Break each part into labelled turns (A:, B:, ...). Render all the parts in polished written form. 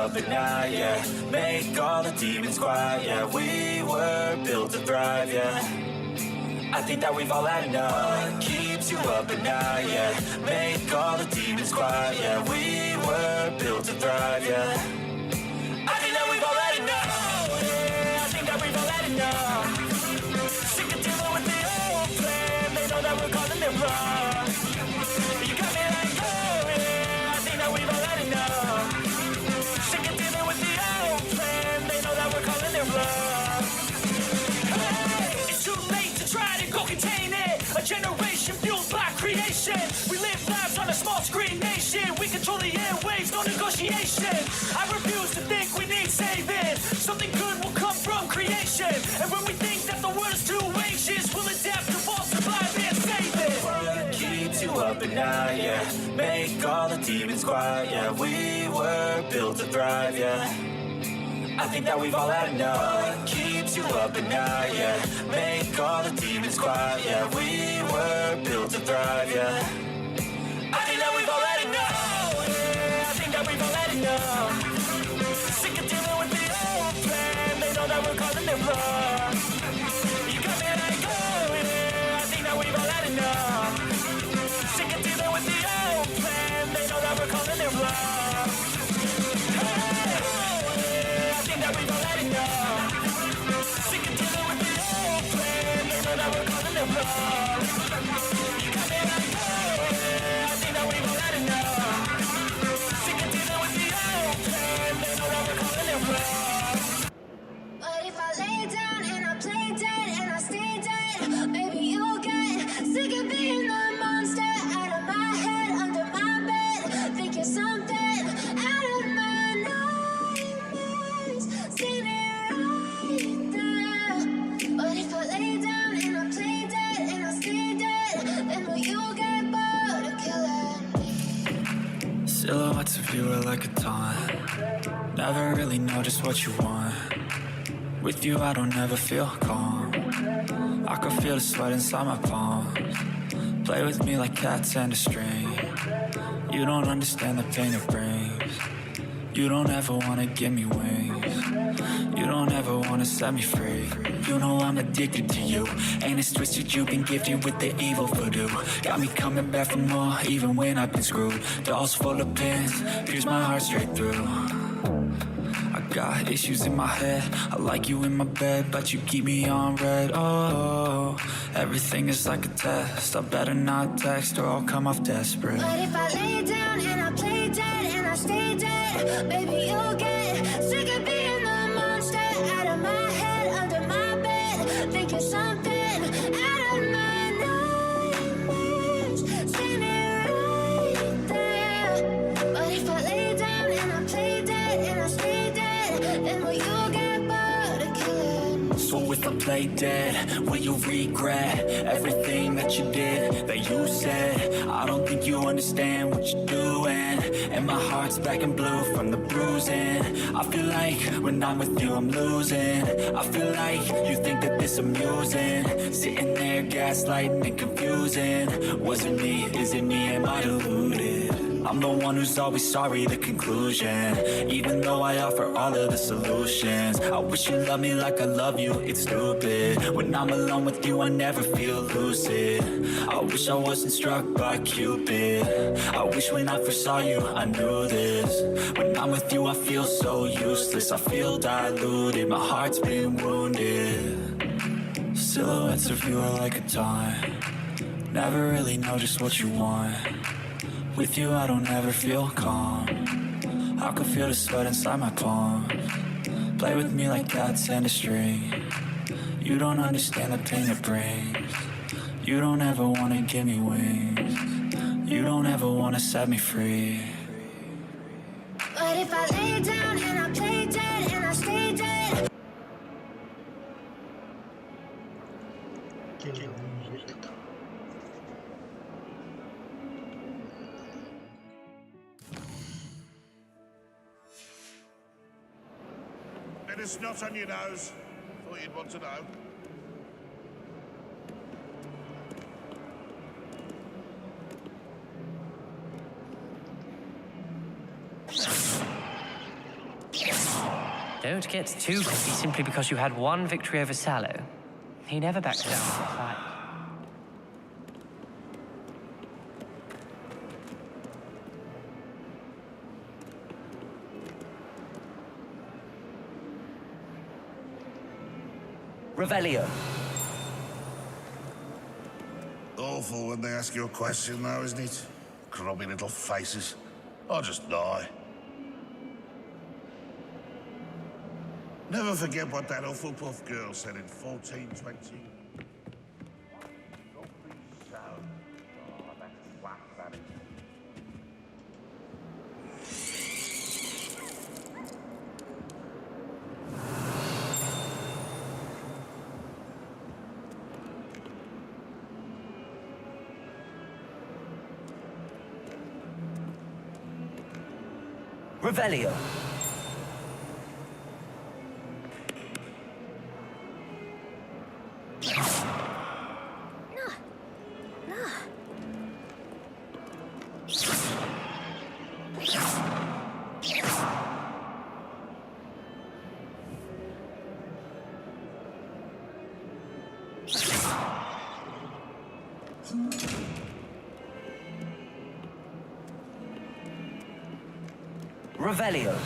A: up at night, yeah. Make all the demons quiet, yeah. We were built to thrive, yeah. I think that we've all had enough. What keeps you up at night, yeah. Make all the demons quiet, yeah. We were built to thrive, yeah. I think that we've all had enough. Yeah, I think that we've all had enough. Sick of dealing with the old plan. They know that we're calling it wrong. You got me like, oh yeah, I think that we've all had enough. Sick of dealing with the old plan. They know that we're calling it wrong. Hey, it's too late to try to go contain it. A generation fueled by creation. We live lives on a small screen nation. We control the airwaves, no negotiation. I refuse to think we need saving. Something good will come from creation. And when we think that the world is too anxious, we'll adapt, evolve, survive, and save it. What keeps you up at night, yeah. Make all the demons quiet, yeah. We were built to thrive, yeah. I think that we've all had enough. What keeps you up at night, yeah. Make all the demons quiet, yeah. We were built to thrive, yeah. I think that we've all had enough. Yeah, I think that we've all had enough. Sick of dealing with the old plan. They know that we're calling it wrong. You got me like, oh yeah, I think that we've all had enough. Sick of dealing with the old plan. They know that we're calling it wrong. I think that we've all had enough. Sick of dealing with the old plan. They know that we're calling it wrong. You got me like, oh yeah, I think that we've all had enough. Sick of dealing with the old plan. They know that we're calling it wrong.
B: But if I lay down and I play dead and I stay dead, maybe you'll get sick of being the monster out of my head, under my bed, thinking something out of my nightmares. Seen it right there. But if I lay down and I play dead and I stay dead, then will you get bored of killing me?
A: Silhouettes of you are like a taunt. Never really know just what you want. With you I don't ever feel calm. I can feel the sweat inside my palms. Play with me like cats and a string. You don't understand the pain it brings. You don't ever wanna give me wings. You don't ever wanna set me free. You know I'm addicted to you. Ain't it's twisted, you've been gifted with the evil voodoo. Got me coming back for more, even when I've been screwed. Dolls full of pins, pierce my heart straight through. I got issues in my head. I like you in my bed, but you keep me on red. Oh, everything is like a test. I better not text or I'll come off desperate.
B: But if I lay down and I play dead and I stay dead, maybe you'll get sick of being the monster out of my head, under my bed, thinking something out of my nightmares. Seen it right there. But if I lay down and I play dead and I stay dead, then will you get bored of killing me?
A: So if I play dead, will you regret everything that you did, that you said? I don't think you understand what you're doing. And my heart's black and blue from the bruising. I feel like when I'm with you I'm losing. I feel like you think that this amusing. Sitting there gaslighting and confusing. Was it me? Is it me? Am I deluded? I'm the one who's always sorry, the conclusion. Even though I offer all of the solutions. I wish you loved me like I love you, it's stupid. When I'm alone with you I never feel lucid. I wish I wasn't struck by Cupid. I wish when I first saw you I knew this. When I'm with you I feel so useless. I feel diluted, my heart's been wounded. Silhouettes of you are like a taunt. Never really know just what you want. With you I don't ever feel calm. I can feel the sweat inside my palms. Play with me like cats and a string. You don't understand the pain it brings. You don't ever wanna give me wings. You don't ever wanna set me free.
B: But if I lay down and I play dead and I stay dead.
C: Bit of snot on your nose. Thought you'd want to know.
D: Don't get too cocky simply because you had one victory over Sallow. He never backs down from a fight.
E: Revelio.
C: Awful when they ask you a question, though, isn't it? Grubby little faces. I'll just die. Never forget what that Hufflepuff girl said in 1420.
E: Revelio. Revelio.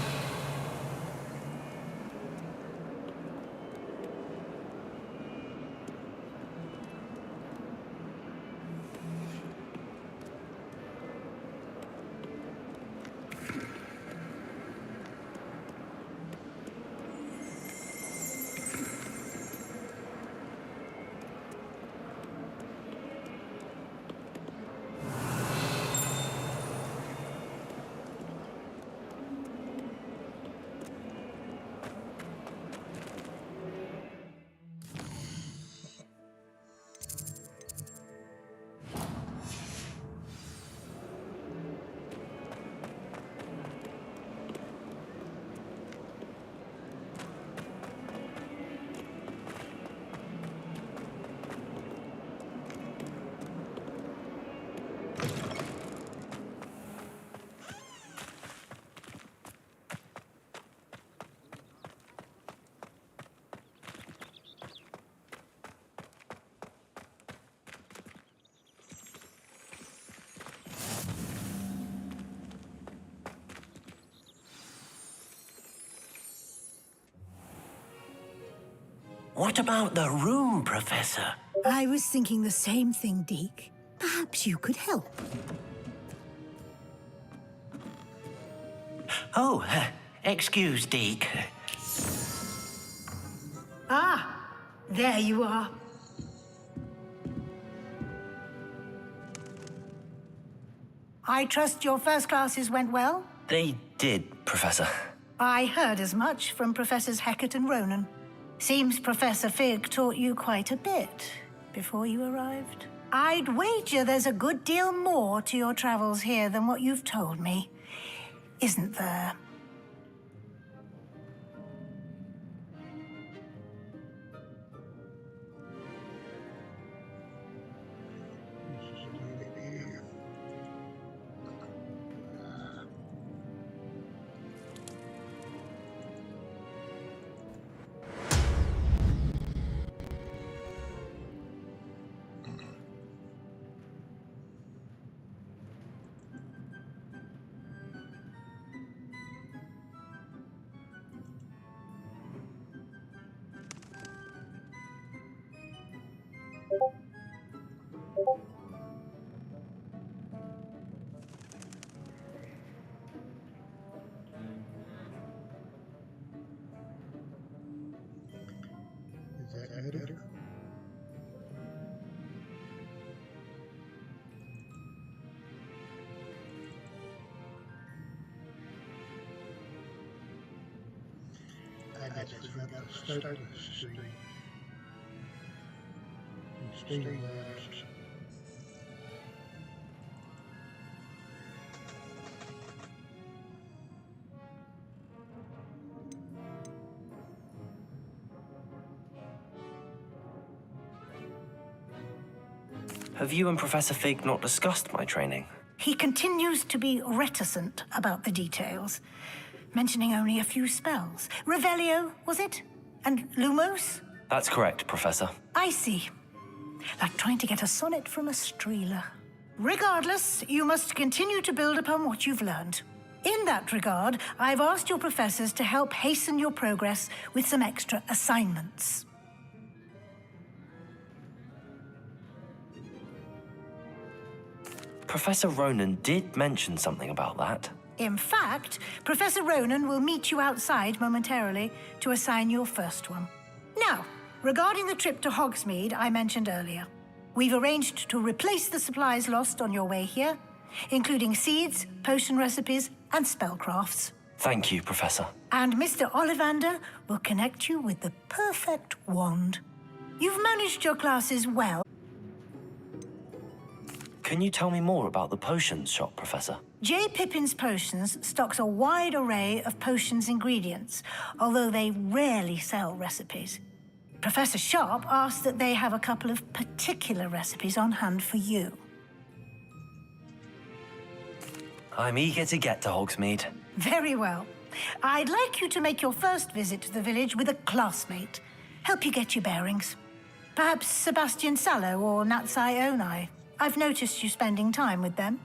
E: What about the room, Professor?
F: I was thinking the same thing, Deke. Perhaps you could help.
E: Oh, excuse, Deke.
F: Ah, there you are. I trust your first classes went well?
E: They did, Professor.
F: I heard as much from Professors Hecat and Ronan. Seems Professor Fig taught you quite a bit before you arrived. I'd wager there's a good deal more to your travels here than what you've told me, isn't there?
G: Is that editor? I just forgot to start the stream. Streamlabs.
E: Have you and Professor Fig not discussed my training?
F: He continues to be reticent about the details. mentioning only a few spells. Revelio, was it? And Lumos?
E: That's correct, Professor.
F: I see. Like trying to get a sonnet from a streeler. Regardless, you must continue to build upon what you've learned. In that regard, I've asked your professors to help hasten your progress with some extra assignments.
E: Professor Ronan did mention something about that.
F: In fact, Professor Ronan will meet you outside momentarily to assign your first one. Now, regarding the trip to Hogsmeade I mentioned earlier, we've arranged to replace the supplies lost on your way here, including seeds, potion recipes, and spellcrafts.
E: Thank you, Professor.
F: And Mr. Ollivander will connect you with the perfect wand. You've managed your classes well.
E: Can you tell me more about the potions shop, Professor?
F: J. Pippin's Potions stocks a wide array of potions ingredients, although they rarely sell recipes. Professor Sharp asked that they have a couple of particular recipes on hand for you.
E: I'm eager to get to Hogsmeade.
F: Very well. I'd like you to make your first visit to the village with a classmate. Help you get your bearings. Perhaps Sebastian Sallow or Natsai Onai. I've noticed you spending time with them.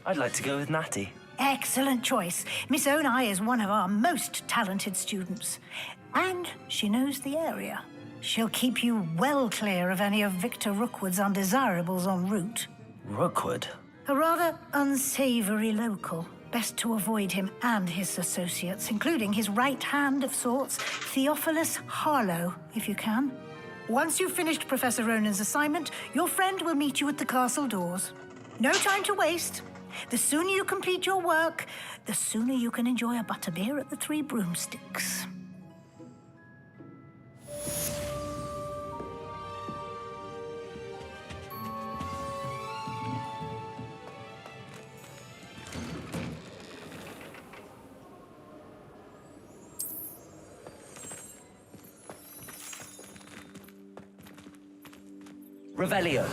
E: I'd like to go with Natty.
F: Excellent choice. Miss Onai is one of our most talented students. And she knows the area. She'll keep you well clear of any of Victor Rookwood's undesirables en route.
E: Rookwood?
F: A rather unsavory local. Best to avoid him and his associates, including his right hand of sorts, Theophilus Harlow, if you can. Once you've finished Professor Ronan's assignment, your friend will meet you at the castle doors. No time to waste. The sooner you complete your work, the sooner you can enjoy a butterbeer at the Three Broomsticks.
E: Revelio.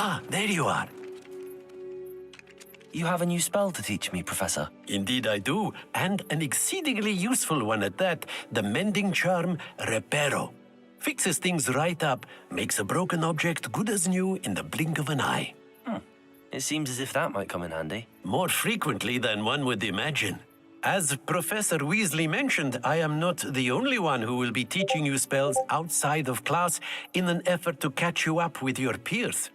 H: Ah, there you are.
E: You have a new spell to teach me, Professor.
H: Indeed I do, and an exceedingly useful one at that, the mending charm Reparo. Fixes things right up, makes a broken object good as new in the blink of an eye.
E: It seems as if that might come in handy.
H: More frequently than one would imagine. As Professor Weasley mentioned, I am not the only one who will be teaching you spells outside of class in an effort to catch you up with your peers.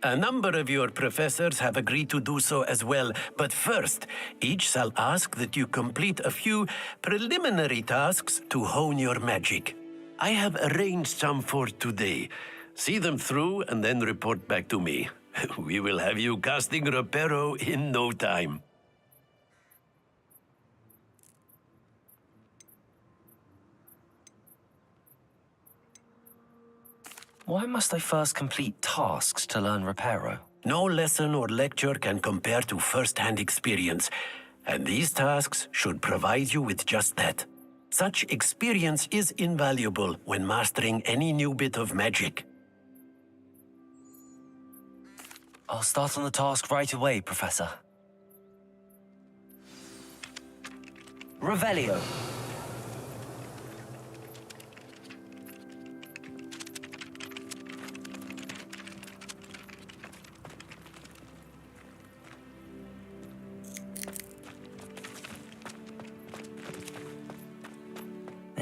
H: A number of your professors have agreed to do so as well, but first, each shall ask that you complete a few preliminary tasks to hone your magic. I have arranged some for today. See them through and then report back to me. We will have you casting Reparo in no time.
E: Why must I first complete tasks to learn Reparo?
H: No lesson or lecture can compare to first-hand experience, and these tasks should provide you with just that. Such experience is invaluable when mastering any new bit of magic.
E: I'll start on the task right away, Professor. Revelio.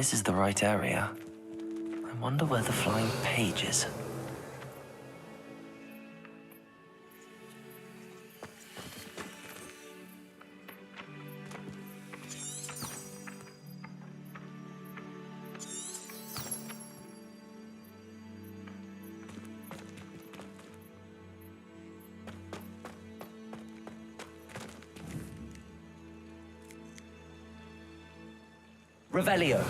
E: This is the right area. I wonder where the flying page is. Revelio.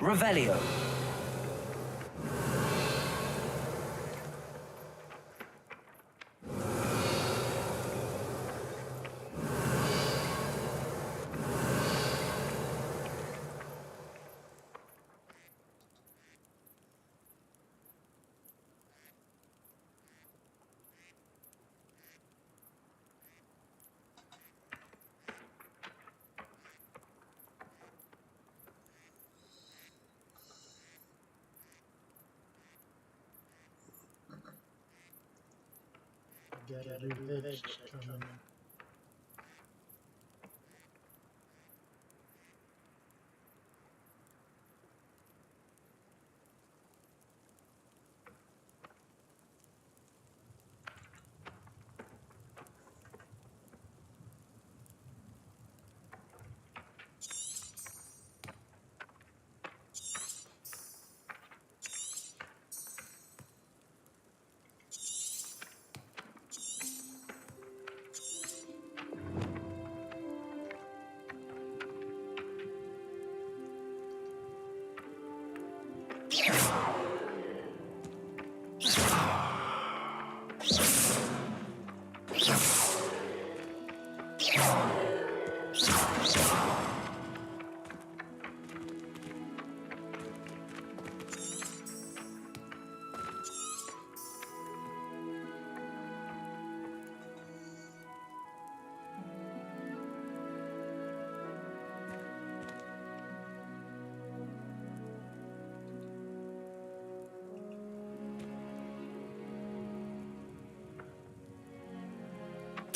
E: Revelio.
G: Got a new veg coming.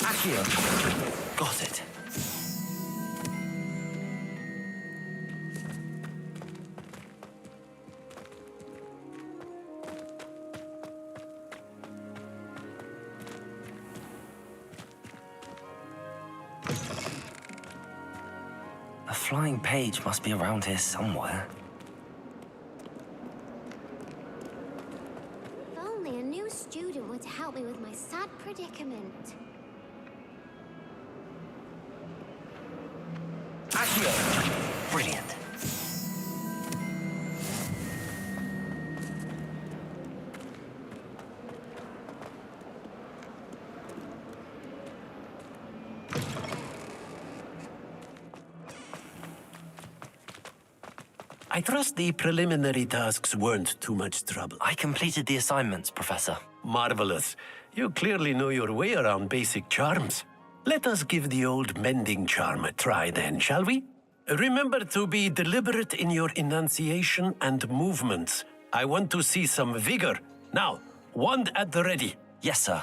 G: Accio. Got it. A flying page must be around here somewhere.
B: If only a new student would help me with my sad predicament.
E: Accio. Brilliant.
H: I trust the preliminary tasks weren't too much trouble.
E: I completed the assignments, Professor.
H: Marvelous. You clearly know your way around basic charms. Let us give the old mending charm a try then, shall we? Remember to be deliberate in your enunciation and movements. I want to see some vigor. Now, wand at the ready.
E: Yes, sir.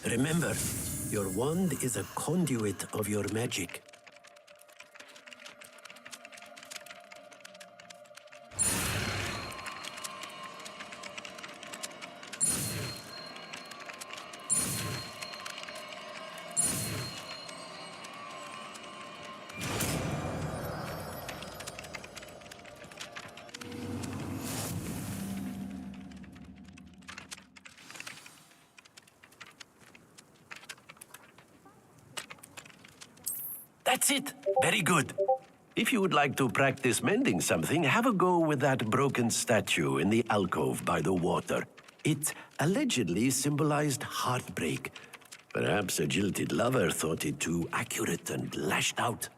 H: Remember, your wand is a conduit of your magic. That's it. Very good. If you would like to practice mending something, have a go with that broken statue in the alcove by the water. It allegedly symbolized heartbreak. Perhaps a jilted lover thought it too accurate and lashed out.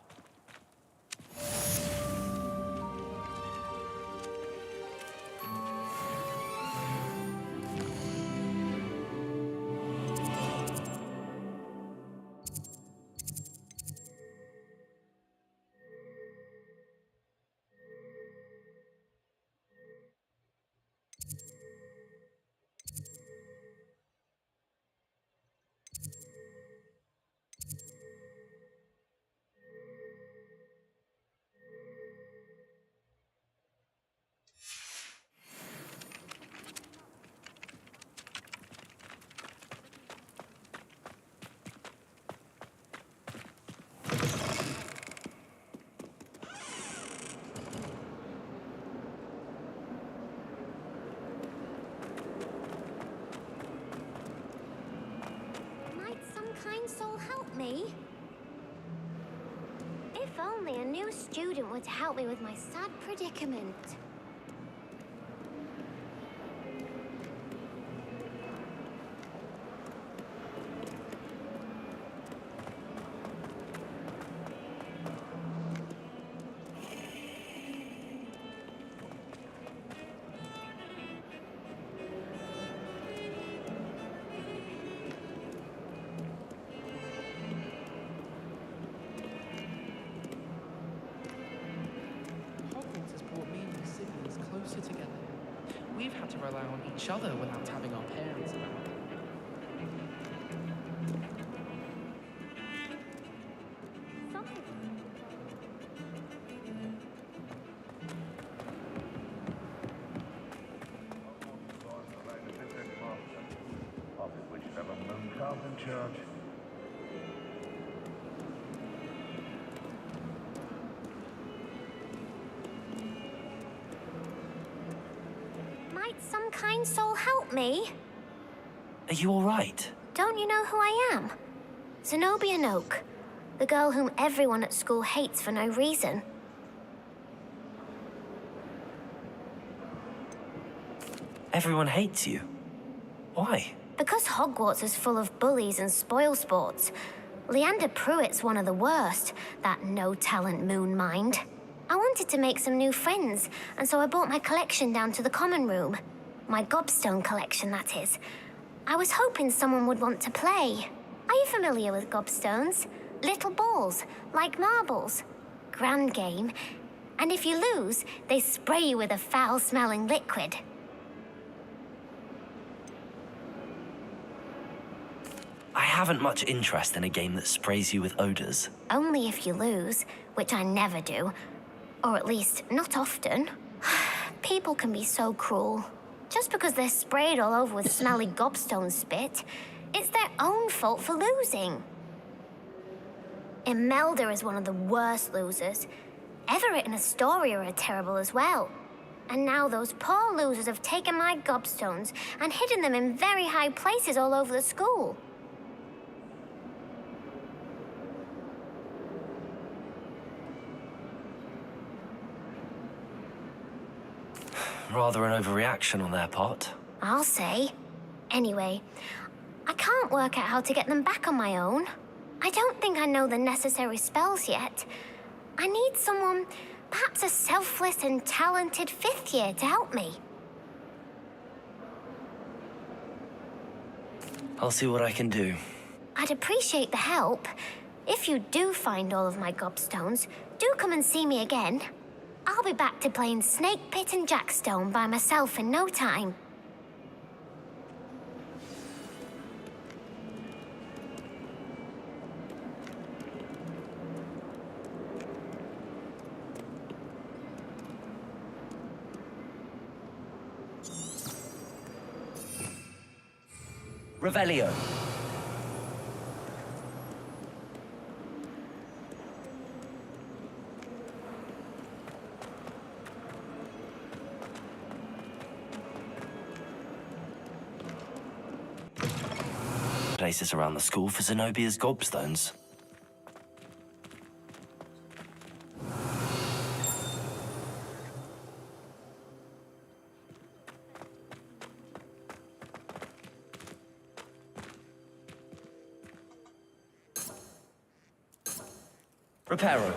B: Soul help me? If only a new student would help me with my sad predicament.
E: Together. We've had to rely on each other without having our parents around.
B: Might some kind soul help me?
G: Are you all right?
B: Don't you know who I am? Zenobia Noak, the girl whom everyone at school hates for no reason.
G: Everyone hates you. Why?
B: Because Hogwarts is full of bullies and spoilsports. Leander Pruitt's one of the worst, that no-talent moon mind. I wanted to make some new friends, and so I brought my collection down to the common room. My gobstone collection, that is. I was hoping someone would want to play. Are you familiar with gobstones? Little balls, like marbles. Grand game. And if you lose, they spray you with a foul-smelling liquid.
G: I haven't much interest in a game that sprays you with odors.
B: Only if you lose, which I never do. Or at least, not often. People can be so cruel. Just because they're sprayed all over with smelly gobstone spit, it's their own fault for losing. Imelda is one of the worst losers. Everett and Astoria are terrible as well. And now those poor losers have taken my gobstones and hidden them in very high places all over the school.
G: Rather an overreaction on their part.
B: I'll say. Anyway, I can't work out how to get them back on my own. I don't think I know the necessary spells yet. I need someone, perhaps a selfless and talented fifth year to help me.
G: I'll see what I can do.
B: I'd appreciate the help. If you do find all of my gobstones, do come and see me again. I'll be back to playing Snake Pit and Jackstone by myself in no time.
G: Revelio. Places around the school for Zenobia's gobstones. Reparo.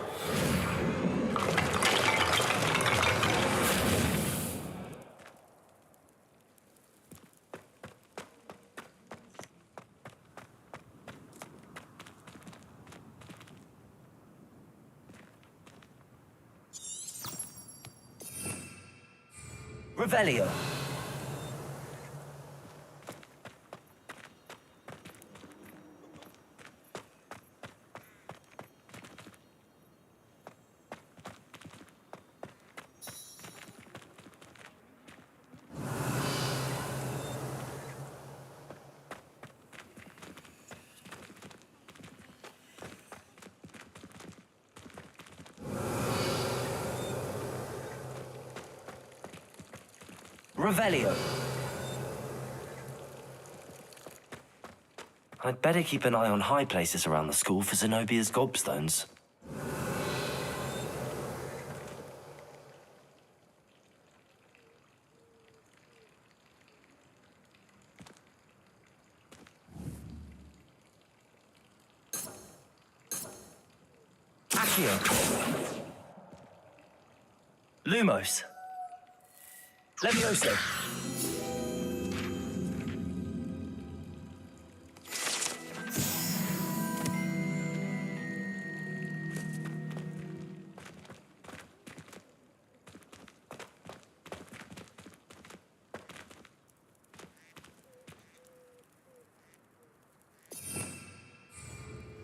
G: Revelio. Revelio. I'd better keep an eye on high places around the school for Zenobia's gobstones. Accio. Lumos. Levioso.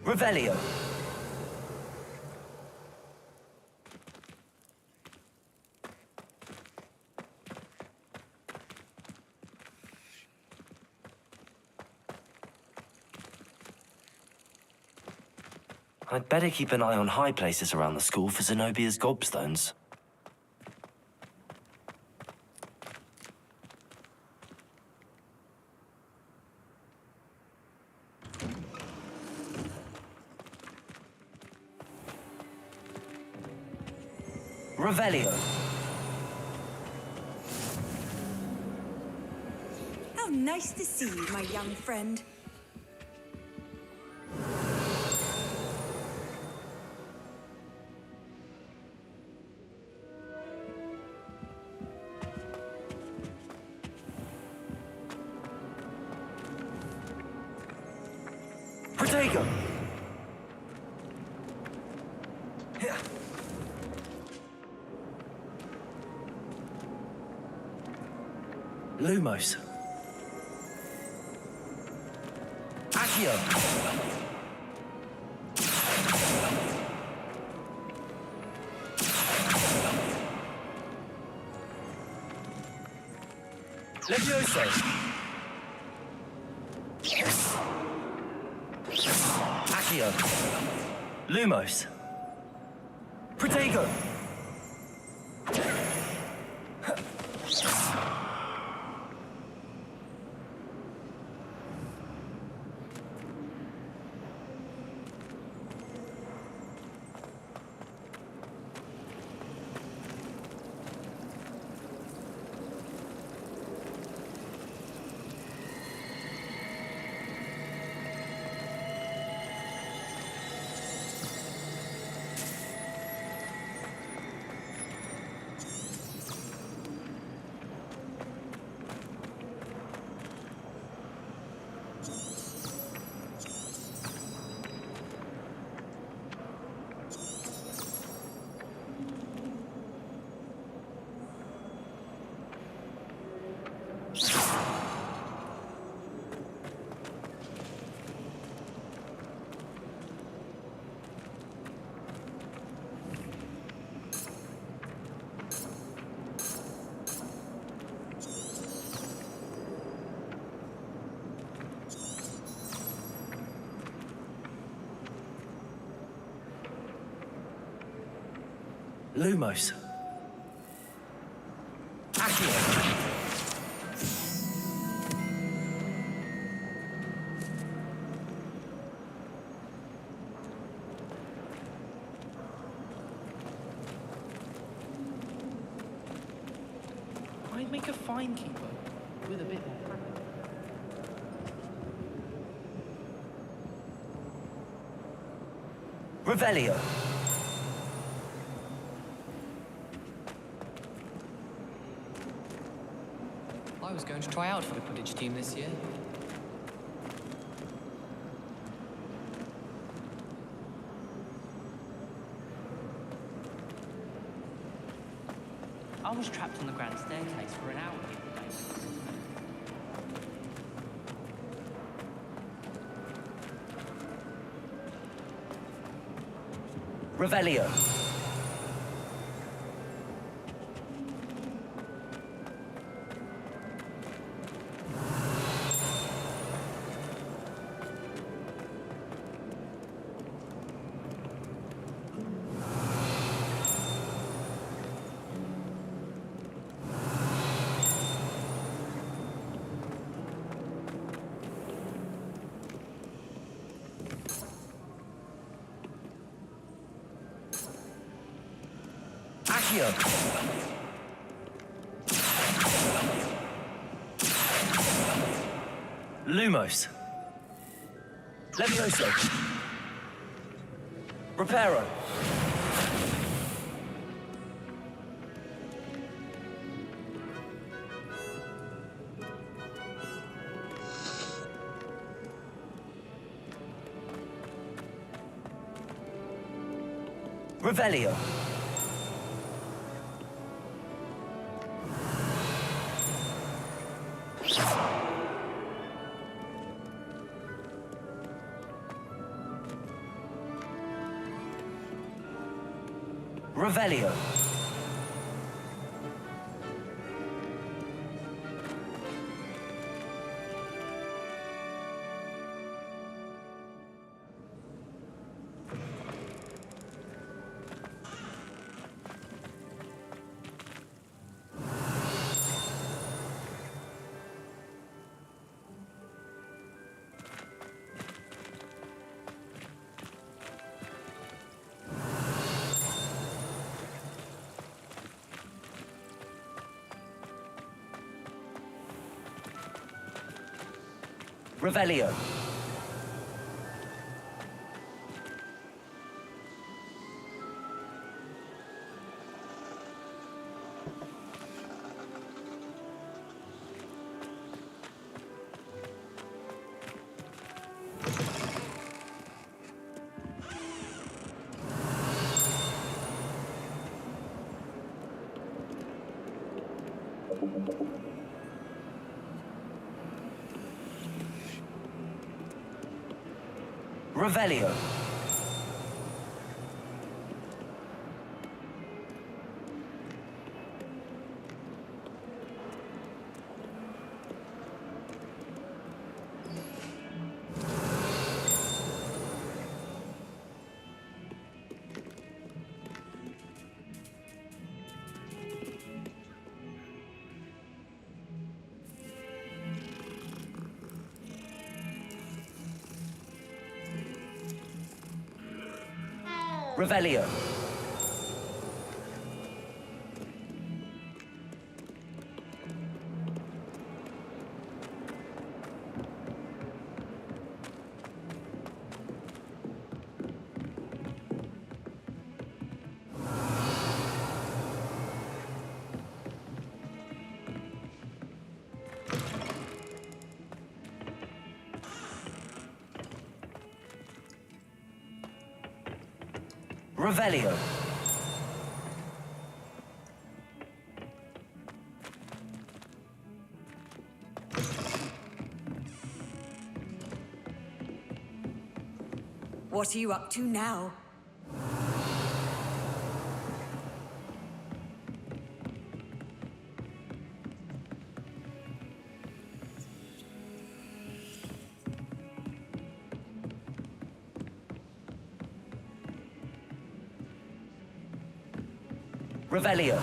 G: Revelio. I'd better keep an eye on high places around the school for Zenobia's gobstones. Revelio.
I: How nice to see you, my young friend.
G: Protego. Lumos. Accio. Levioso. Accio. Lumos. Protego. Lumos. Accio.
E: I'd make a fine keeper with a bit more practice.
G: Revelio.
D: was going to try out for the Quidditch team this year. I was trapped on the grand staircase for an hour the other day.
G: Revelio. Accio. Lumos. Levioso. Reparo. Revelio. Revelio. Revelio. Revelio. Revelio. Revelio.
I: What are you up to now?
G: Revelio.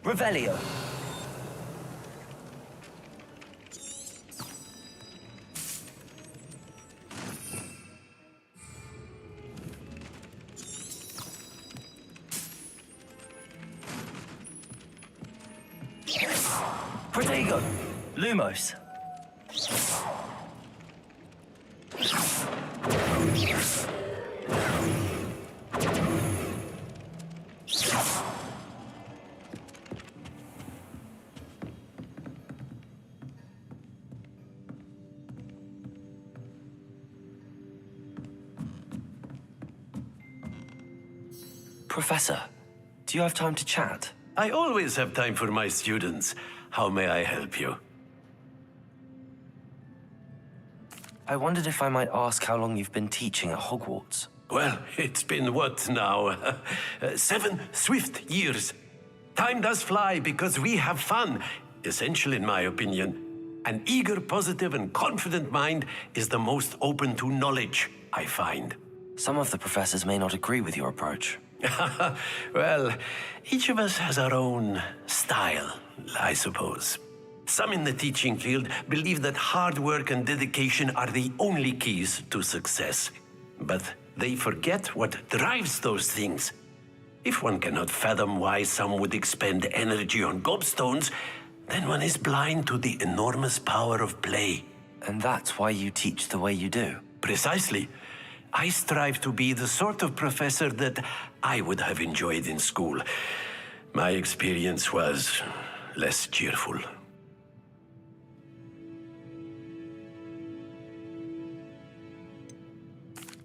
G: Revelio. Protego. Lumos. Professor, do you have time to chat?
H: I always have time for my students. How may I help you?
G: I wondered if I might ask how long you've been teaching at Hogwarts.
H: Well, it's been what now? 7 swift years. Time does fly because we have fun. Essential, in my opinion. An eager, positive, and confident mind is the most open to knowledge, I find.
G: Some of the professors may not agree with your approach.
H: Well, each of us has our own style, I suppose. Some in the teaching field believe that hard work and dedication are the only keys to success. But they forget what drives those things. If one cannot fathom why some would expend energy on gobstones, then one is blind to the enormous power of play.
G: And that's why you teach the way you do.
H: Precisely. I strive to be the sort of professor that I would have enjoyed in school. My experience was less cheerful.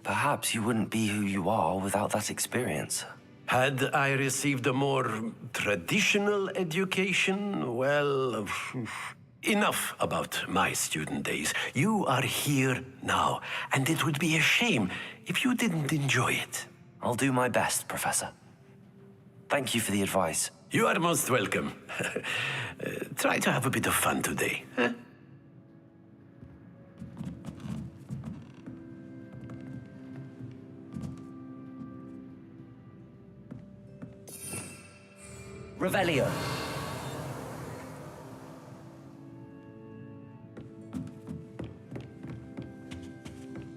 G: Perhaps you wouldn't be who you are without that experience.
H: Had I received a more traditional education, well, enough about my student days. You are here now, and it would be a shame if you didn't enjoy it.
G: I'll do my best, Professor. Thank you for the advice.
H: You are most welcome. Try to have a bit of fun today, huh?
G: Revelio.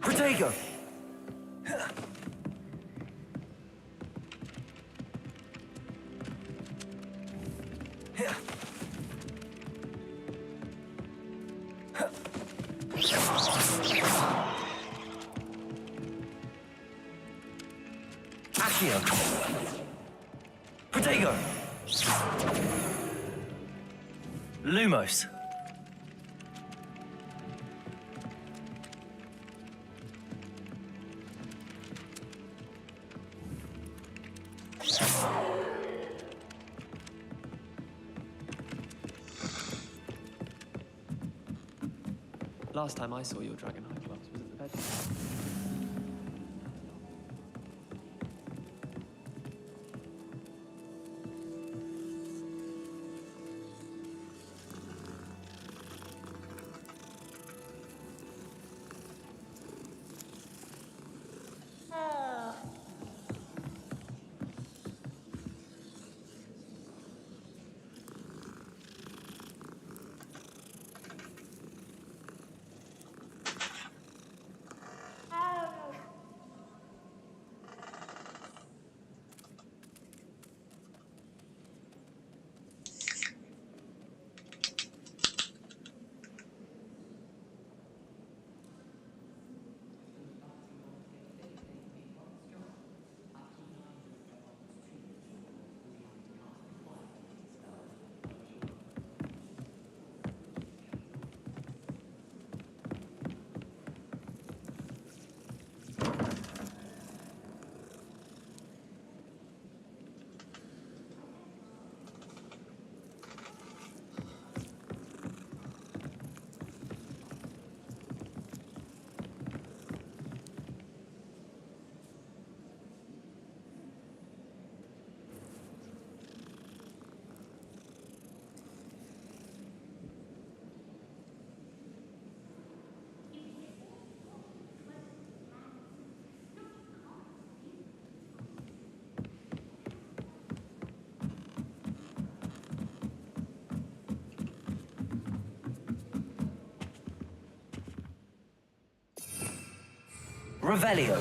G: Protego. Accio. Protego. Lumos.
D: Last time I saw your Dragon High class was at the bedroom.
G: Revelio.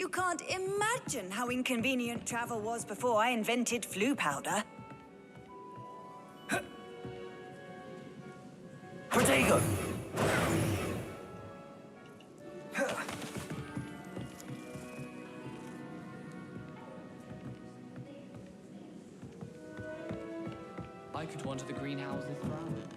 I: You can't imagine how inconvenient travel was before I invented flu powder.
G: Protego!
E: I could wander the greenhouses for hours.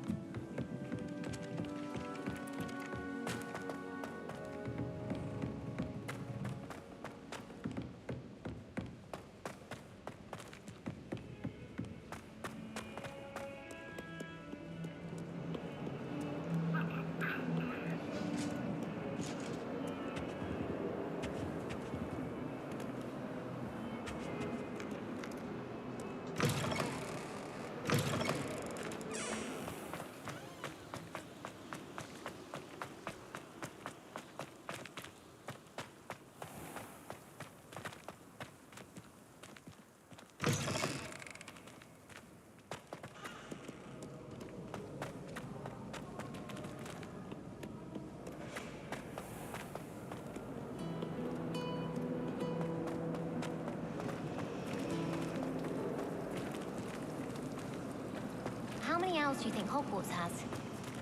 B: else do you think Hogwarts has?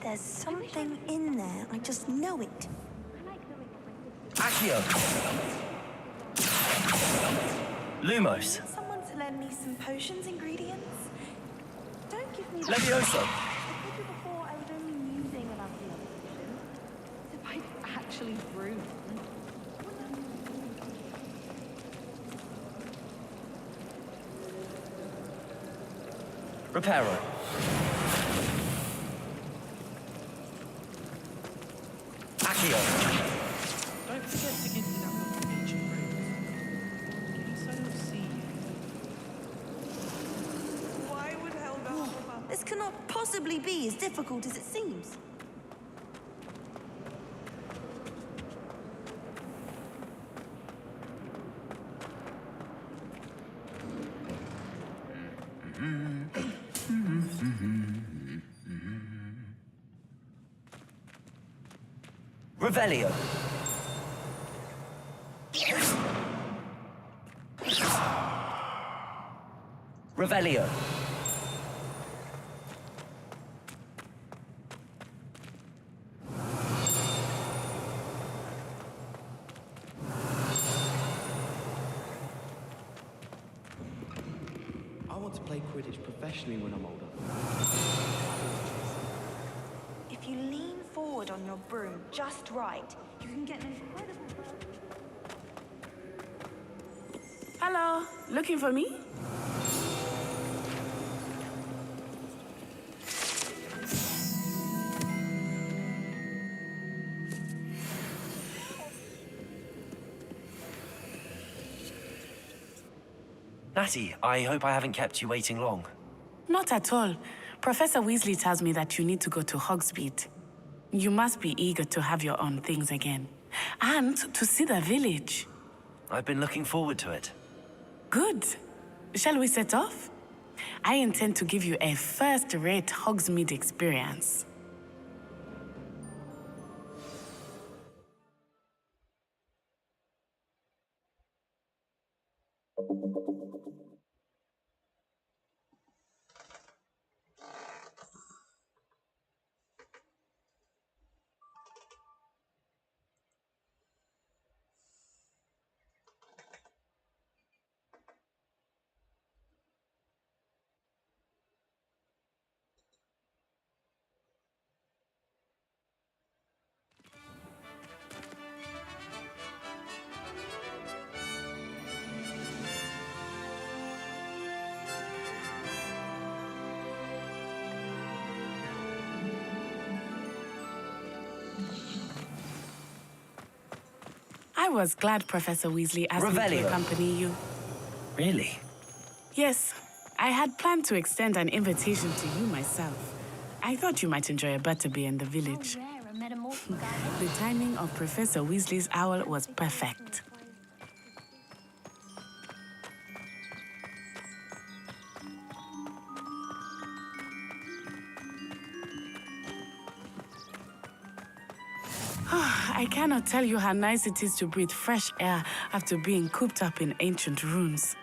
I: There's something in there. I just know it.
G: Accio! Lumos!
J: Someone to lend me some potions ingredients? Don't give me that.
G: Levioso!
J: I told you before I was only musing about the other potions. If I actually brew them.
G: Reparo. Accio!
E: Don't forget to give me that one from ancient runes. In case I don't see you.
J: Why would Helga...
I: This cannot possibly be as difficult as it seems.
G: Revelio. Revelio.
K: I want to play Quidditch professionally when I'm older.
J: If you lean forward on your broom just right, you can get an incredible...
L: Hello, looking for me?
G: Natty, I hope I haven't kept you waiting long.
L: Not at all. Professor Weasley tells me that you need to go to Hogsmeade. You must be eager to have your own things again. And to see the village.
G: I've been looking forward to it.
L: Good. Shall we set off? I intend to give you a first-rate Hogsmeade experience. I was glad Professor Weasley asked me to accompany you.
G: Really?
L: Yes, I had planned to extend an invitation to you myself. I thought you might enjoy a butterbeer in the village. The timing of Professor Weasley's owl was perfect. I cannot tell you how nice it is to breathe fresh air after being cooped up in ancient ruins.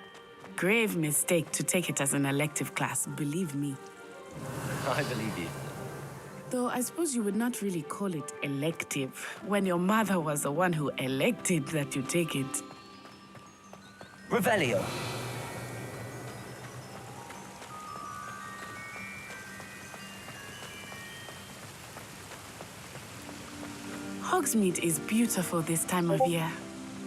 L: Grave mistake to take it as an elective class, believe me.
G: I believe you.
L: Though I suppose you would not really call it elective when your mother was the one who elected that you take it.
G: Revelio.
L: Hogsmeade is beautiful this time of year.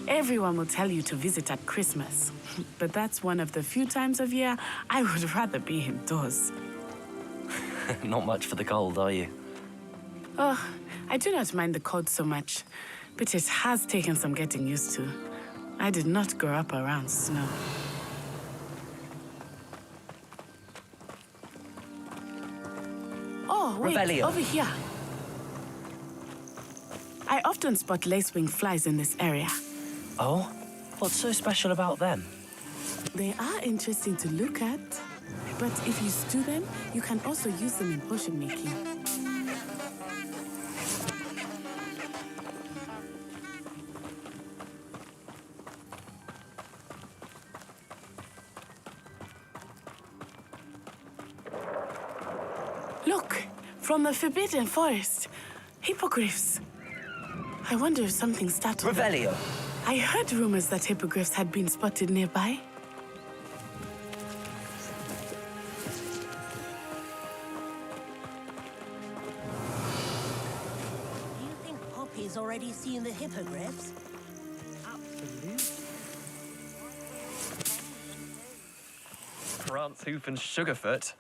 L: Everyone will tell you to visit at Christmas. But that's one of the few times of year I would rather be indoors.
G: Not much for the cold, are you?
L: Oh, I do not mind the cold so much, but it has taken some getting used to. I did not grow up around snow. Oh, wait,
G: Revelio.
L: over here. I often spot lacewing flies in this area.
G: Oh? What's so special about them?
L: They are interesting to look at, but if you stew them, you can also use them in potion making. From the Forbidden Forest. Hippogriffs. I wonder if something startled them.
G: Revelio.
L: I heard rumors that hippogriffs had been spotted nearby.
M: Do you think Poppy's already seen the hippogriffs?
E: Absolutely.
D: Prance, Hoof, and Sugarfoot.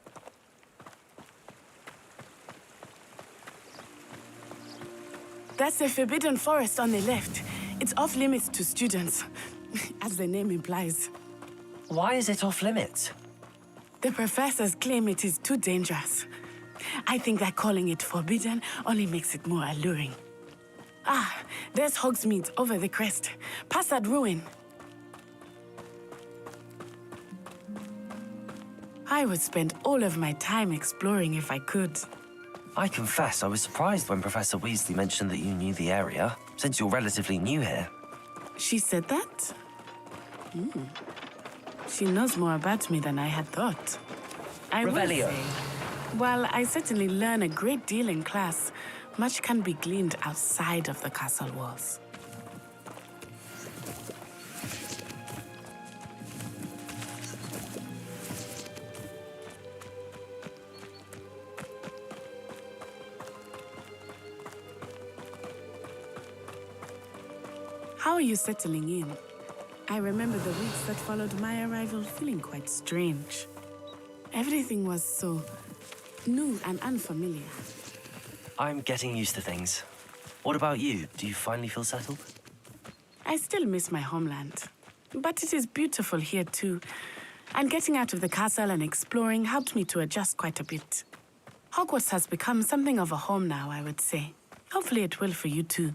L: That's the Forbidden Forest on the left. It's off limits to students, as the name implies.
G: Why is it off limits?
L: The professors claim it is too dangerous. I think that calling it forbidden only makes it more alluring. Ah, there's Hogsmeade over the crest, past that ruin. I would spend all of my time exploring if I could.
G: I confess I was surprised when Professor Weasley mentioned that you knew the area, since you're relatively new here.
L: She said that? She knows more about me than I had thought. I will
G: Revelio.
L: say, while I certainly learn a great deal in class, much can be gleaned outside of the castle walls. How are you settling in? I remember the weeks that followed my arrival feeling quite strange. Everything was so new and unfamiliar.
G: I'm getting used to things. What about you? Do you finally feel settled?
L: I still miss my homeland, but it is beautiful here too. And getting out of the castle and exploring helped me to adjust quite a bit. Hogwarts has become something of a home now, I would say. Hopefully it will for you too.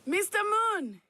L: Mr. Moon!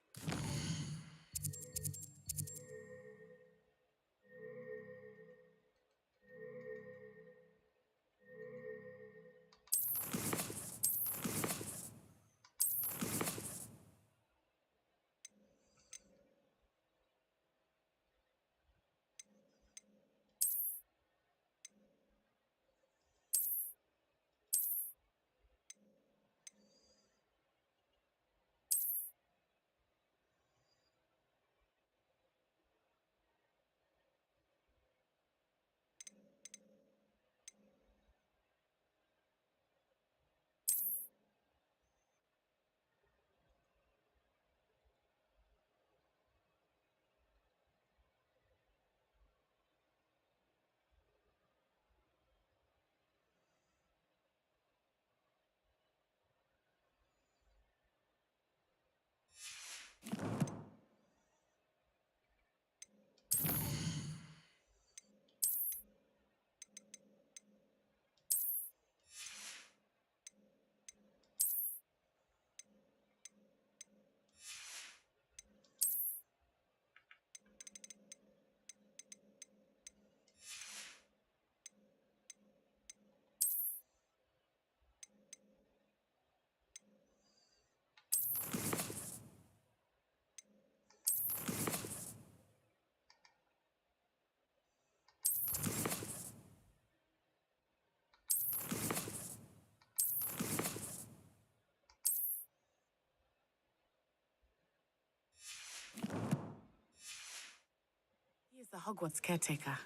L: is the Hogwarts caretaker.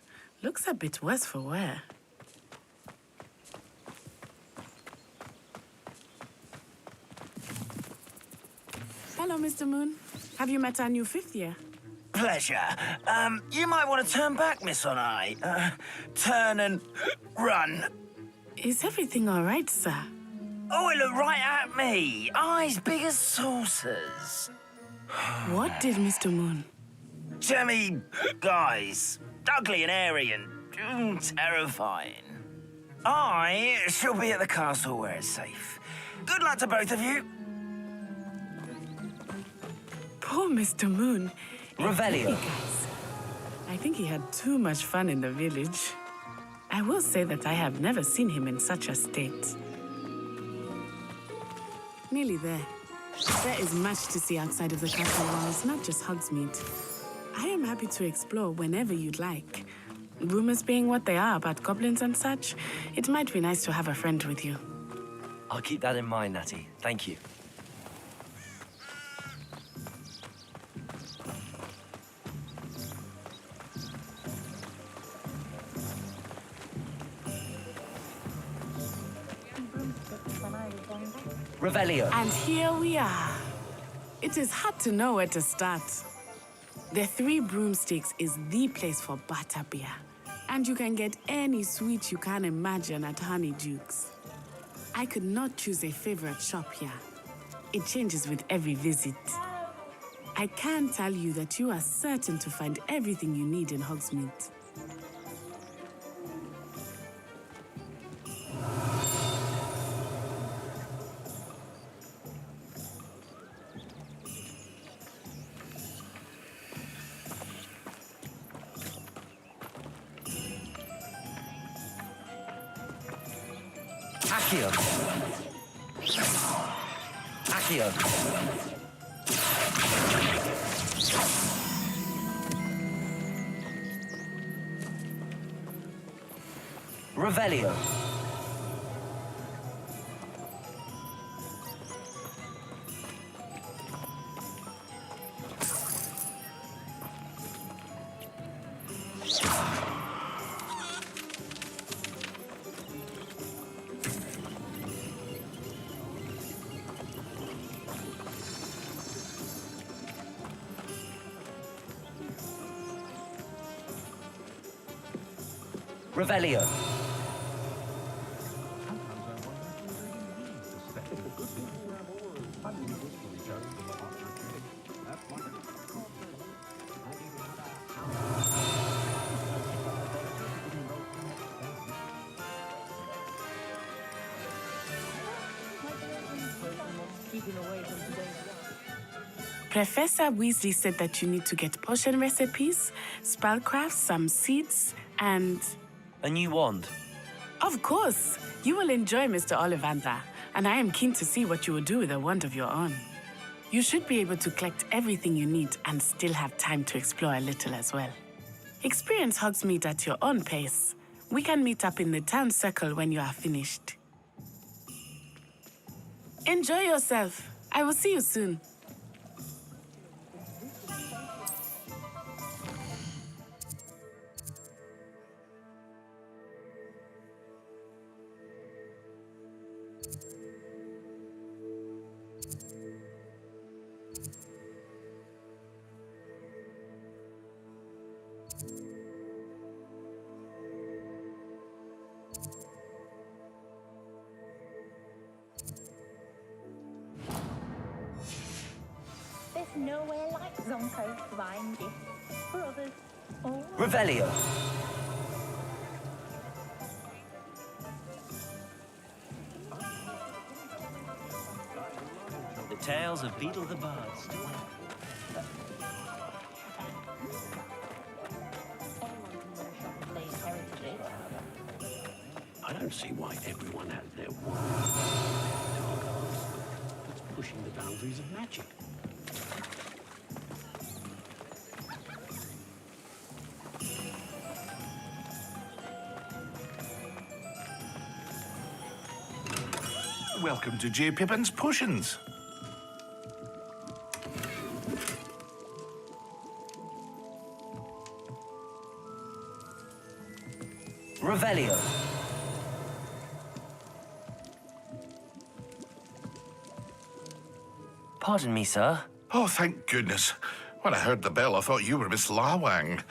L: Looks a bit worse for wear. Hello, Mr. Moon. Have you met our new fifth year?
N: Pleasure. You might want to turn back, Miss Onai. Turn and run.
L: Is everything all right, sir?
N: Oh, it looked right at me. Eyes big as saucers.
L: What did Mr. Moon?
N: Jemmy guys. Ugly and airy and terrifying. I shall be at the castle where it's safe. Good luck to both of you.
L: Poor Mr. Moon.
G: Revelio.
L: Guys, I think he had too much fun in the village. I will say that I have never seen him in such a state. Nearly there. There is much to see outside of the castle walls, not just Hogsmeade. I am happy to explore whenever you'd like. Rumors being what they are about goblins and such, it might be nice to have a friend with you.
G: I'll keep that in mind, Natty. Thank you. Revelio.
L: And here we are. It is hard to know where to start. The Three Broomsticks is the place for butterbeer. And you can get any sweet you can imagine at Honeydukes. I could not choose a favorite shop here. It changes with every visit. I can tell you that you are certain to find everything you need in Hogsmeade.
G: Accio. Accio. Revelio. Revelio.
L: Professor Weasley said that you need to get potion recipes, spellcrafts, some seeds, and...
G: A new wand.
L: Of course! You will enjoy Mr. Ollivander, and I am keen to see what you will do with a wand of your own. You should be able to collect everything you need and still have time to explore a little as well. Experience Hogsmeade at your own pace. We can meet up in the town circle when you are finished. Enjoy yourself. I will see you soon.
O: There's nowhere like Zonko to find you. Brothers. Oh.
G: Revelio.
P: The tales of Beetle the Bard.
H: I don't see why everyone has their wand. It's pushing the boundaries of magic.
C: Welcome to J. Pippin's Potions.
G: Revelio. Pardon me, sir.
C: Oh, thank goodness. When I heard the bell, I thought you were Miss Lawang.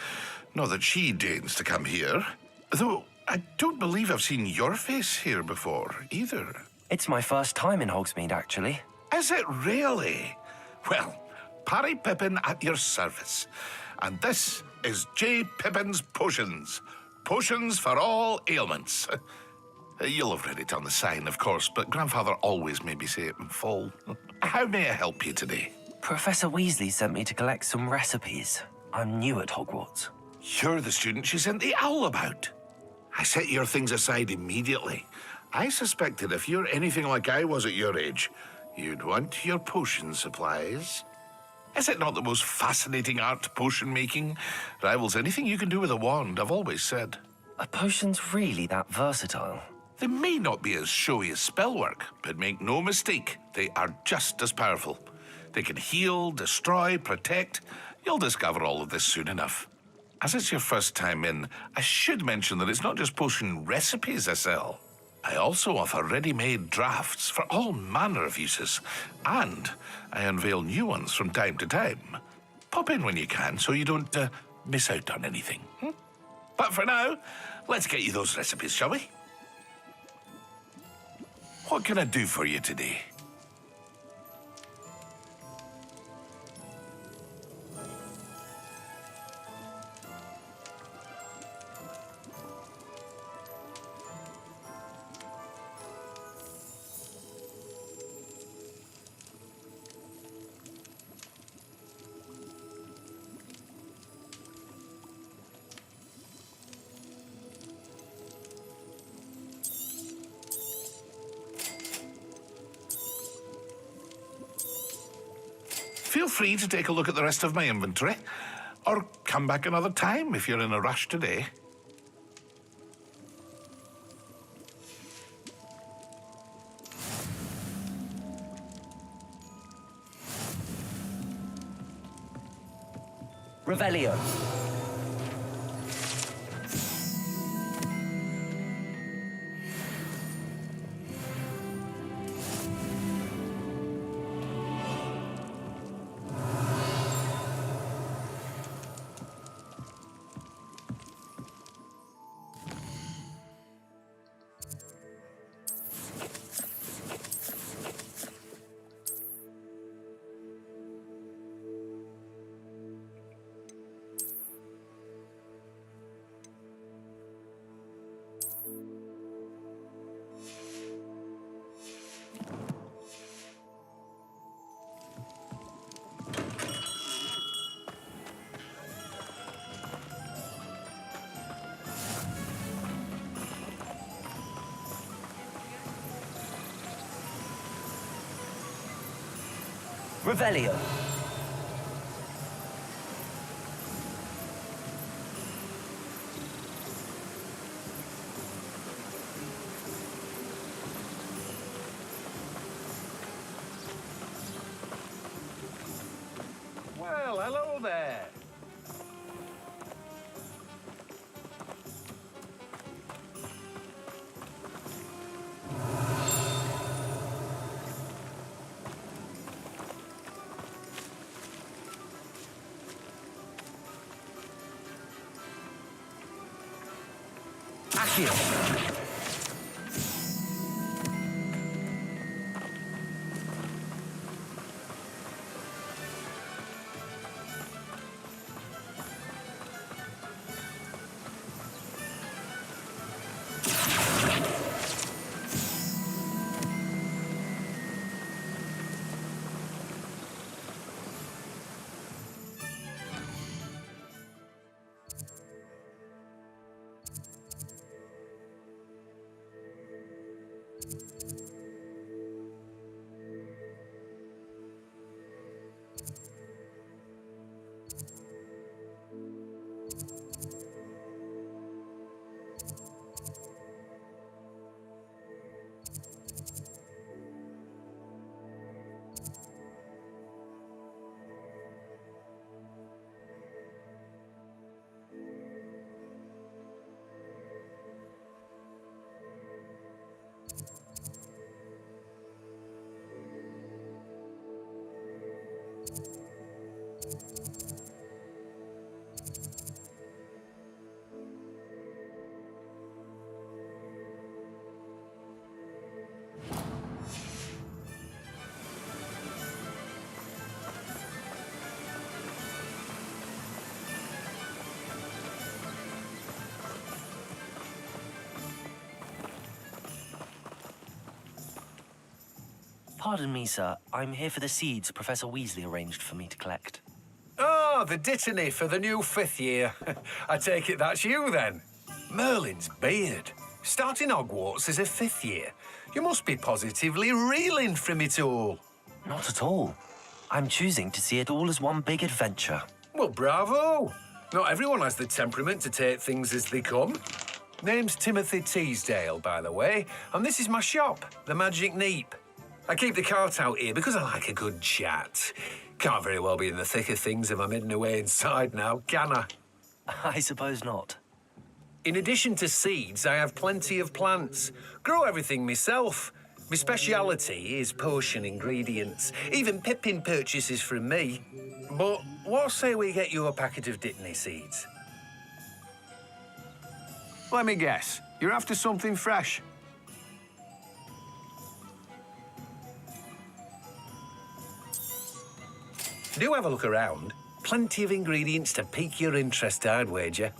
C: Not that she deigns to come here. Though, I don't believe I've seen your face here before, either.
G: It's my first time in Hogsmeade, actually.
C: Is it really? Well, Parry Pippin at your service. And this is J. Pippin's Potions. Potions for all ailments. You'll have read it on the sign, of course, but Grandfather always made me say it in full. How may I help you today?
G: Professor Weasley sent me to collect some recipes. I'm new at Hogwarts.
C: You're the student she sent the owl about. I set your things aside immediately. I suspected if you're anything like I was at your age, you'd want your potion supplies. Is it not the most fascinating art, potion making? Rivals anything you can do with a wand, I've always said.
G: Are potions really that versatile?
C: They may not be as showy as spellwork, but make no mistake, they are just as powerful. They can heal, destroy, protect. You'll discover all of this soon enough. As it's your first time in, I should mention that it's not just potion recipes I sell. I also offer ready-made drafts for all manner of uses, and I unveil new ones from time to time. Pop in when you can so you don't miss out on anything. But for now, let's get you those recipes, shall we? What can I do for you today? Feel free to take a look at the rest of my inventory, or come back another time if you're in a rush today.
G: Revelio. Revelio.
Q: Well, hello there.
G: Accio. Pardon me, sir. I'm here for the seeds Professor Weasley arranged for me to collect.
Q: Oh, the dittany for the new 5th year. I take it that's you, then. Merlin's beard. Starting Hogwarts as a 5th year. You must be positively reeling from it all.
G: Not at all. I'm choosing to see it all as one big adventure.
Q: Well, bravo. Not everyone has the temperament to take things as they come. Name's Timothy Teasdale, by the way, and this is my shop, the Magic Neep. I keep the cart out here because I like a good chat. Can't very well be in the thick of things if I'm hidden away inside now, can I?
G: I suppose not.
Q: In addition to seeds, I have plenty of plants. Grow everything myself. My speciality is potion ingredients. Even Pippin purchases from me. But what say we get you a packet of Dittany seeds? Let me guess. You're after something fresh. Do have a look around. Plenty of ingredients to pique your interest, I'd wager.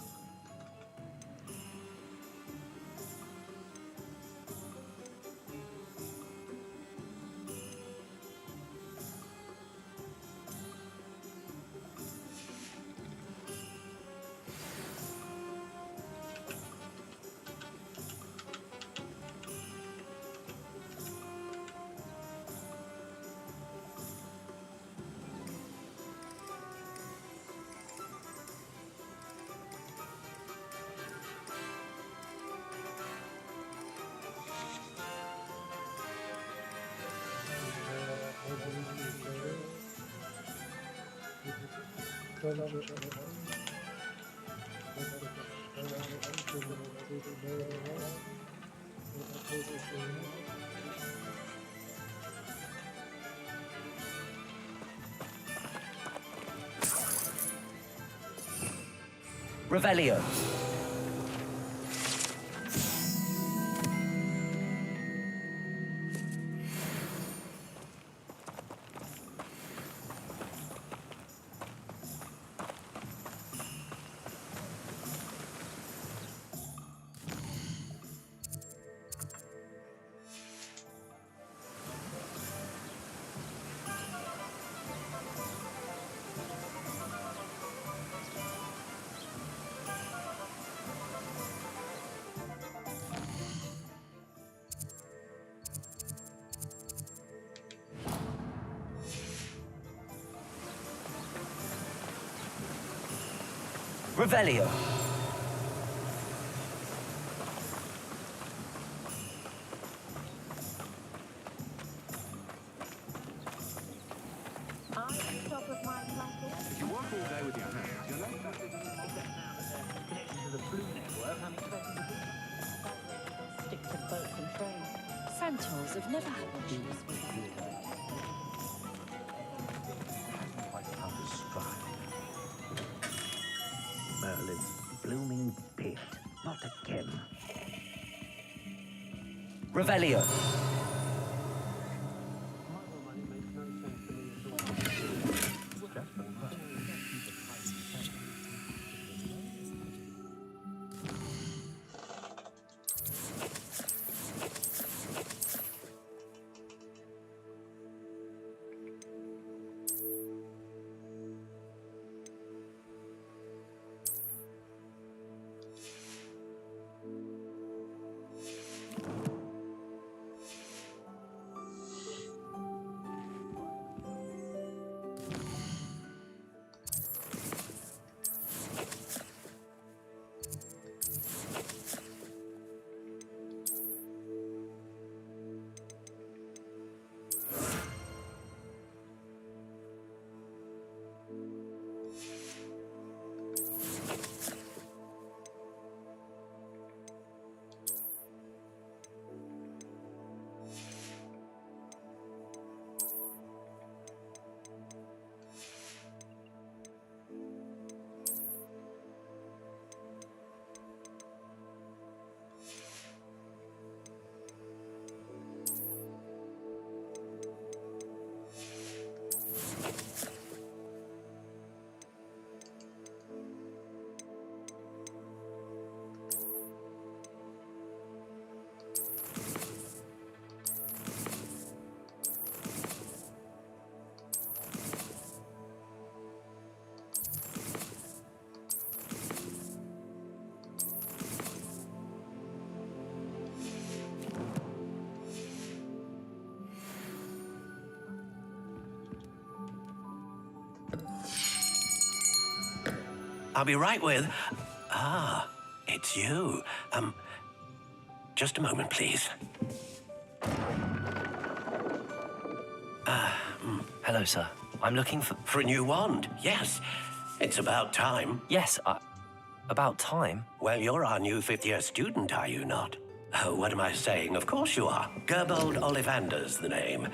G: Revelio. Revelio.
Q: If you work all day with your hands, you're less likely to
R: Connection to the Blue Network, I'm expecting to stick to boats and trains.
S: Centaurs have never had much use for
R: Merlin's blooming beard, not again.
G: Revelio.
H: I'll be right with... Ah, it's you. Just a moment, please.
G: Hello, sir. I'm looking for...
H: For a new wand, yes. It's about time.
G: Yes, about time?
H: Well, you're our new fifth-year student, are you not? Oh, what am I saying? Of course you are. Gerbold Ollivander's the name.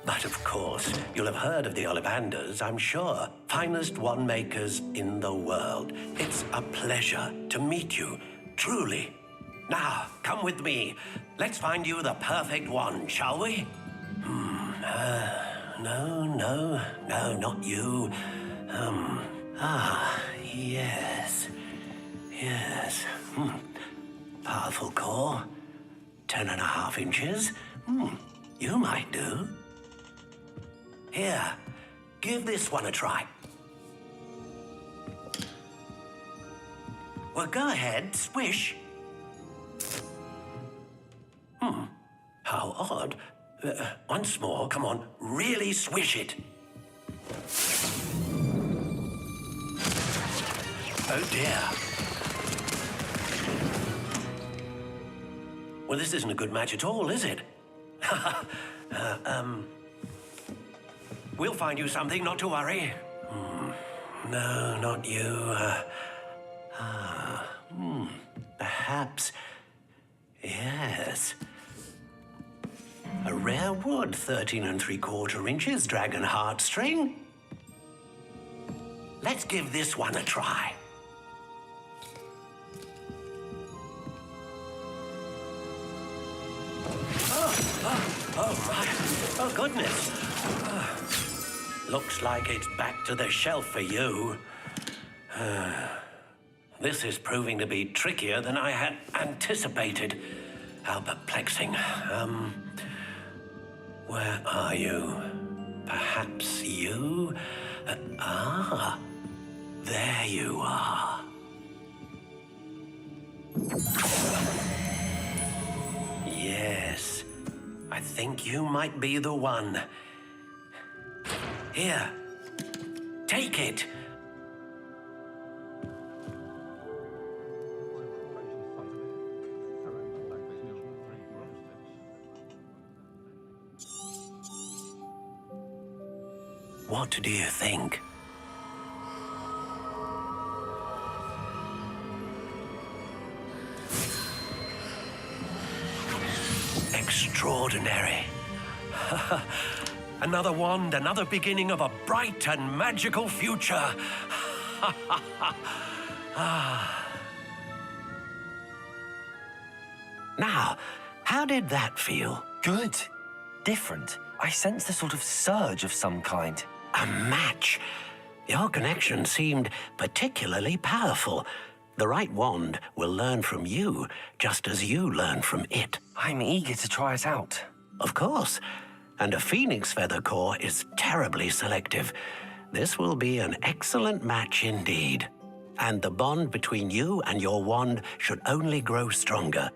H: But of course, you'll have heard of the Ollivanders, I'm sure. Finest wand makers in the world. It's a pleasure to meet you, truly. Now, come with me. Let's find you the perfect wand, shall we? No, not you. Yes. Powerful core. 10.5 inches. You might do. Here, give this one a try. Well, go ahead, swish. How odd. Once more, come on, really swish it. Oh dear. Well, this isn't a good match at all, is it? We'll find you something, not to worry. No, not you. Perhaps... Yes. A rare wood, 13 3/4 inches, dragon heartstring. Let's give this one a try. Oh, my. Oh, goodness. Looks like it's back to the shelf for you. This is proving to be trickier than I had anticipated. How perplexing. Where are you? Perhaps you? There you are. Yes, I think you might be the one. Here, take it. What do you think? Extraordinary. Another wand, another beginning of a bright and magical future. Now, how did that feel?
G: Good. Different. I sensed a sort of surge of some kind.
H: A match. Your connection seemed particularly powerful. The right wand will learn from you, just as you learn from it.
G: I'm eager to try it out.
H: Of course. And a phoenix feather core is terribly selective. This will be an excellent match indeed. And the bond between you and your wand should only grow stronger.